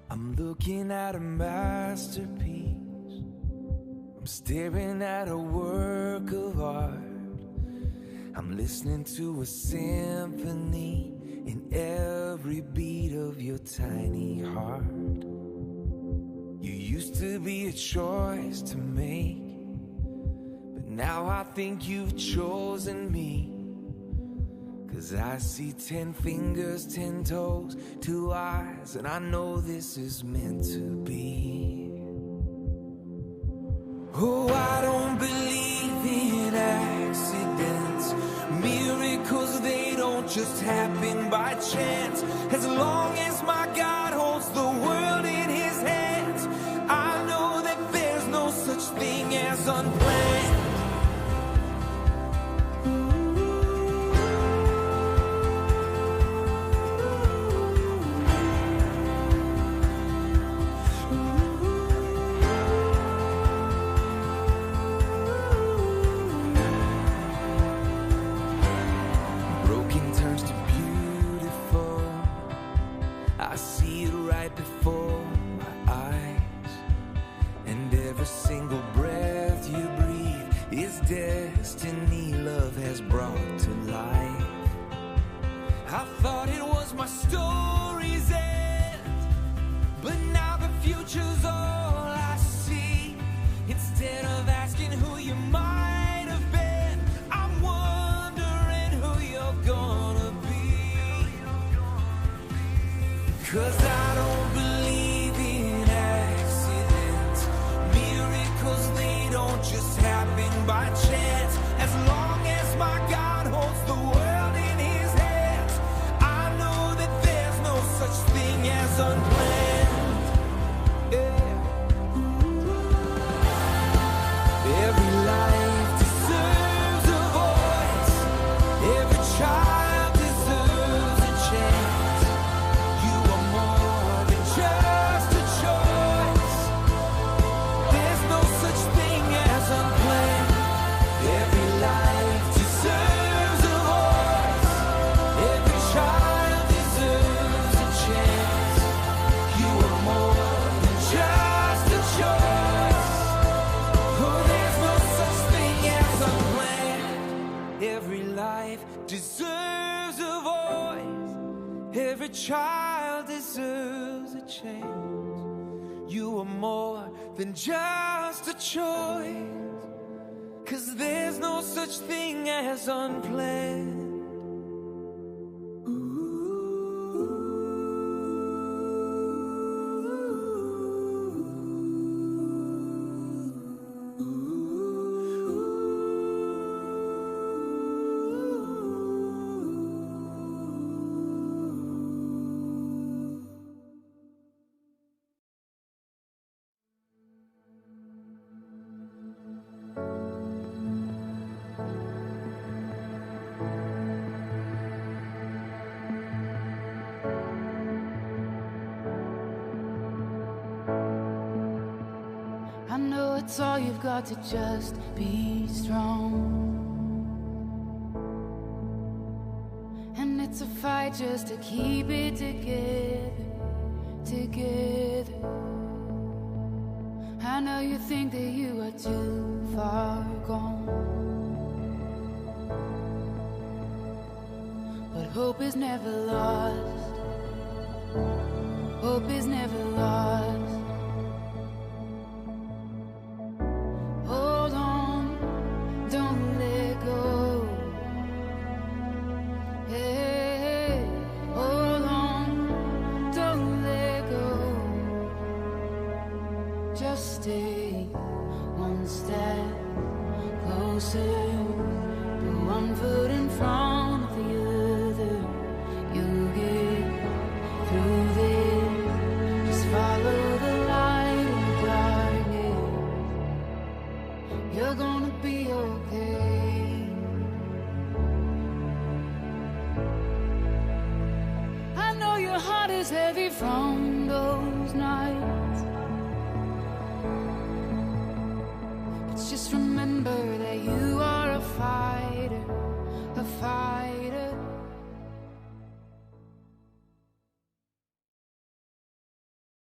I'm looking at a masterpiece. I'm staring at a work of art. I'm listening to a symphony in every beat of your tiny heart. You used to be a choice to make, but now I think you've chosen me. 'Cause I see 10 fingers, 10 toes, 2 eyes, and I know this is meant to be. Oh, I don't believe in accidents. Miracles, they don't just happen by chance. As long as my God holds the world in His hands, I know that there's no such thing as unplanned. Before my eyes, and every single breath you breathe 'cause I don't believe in accidents. Miracles, they don't just happen by chance. As long as my God holds the world in his hands, I know that there's no such thing as unplanned. Yeah. Every life deserves a voice. Every child deserves a chance. You are more than just a choice. There's no such thing as unplanned. Every life deserves a voice. Every child deserves a chance. You are more than just a choice. Oh, there's no such thing as unplanned. Every life deserves a voice. Every child deserves a chance. You are more than just a choice. 'Cause there's no such thing as unplanned. I know it's all you've got to just be strong. And it's a fight just to keep it together, together. I know you think that you are too far gone, but hope is never lost. Hope is never lost. Hold on, don't let go. Hey, hold on, don't let go. Just stay one step closer, put one foot in front of the other. You'll get through this. Just follow the light in the darkness. You're gonna be okay. I know your heart is heavy from those nights, but just remember that you are a fighter.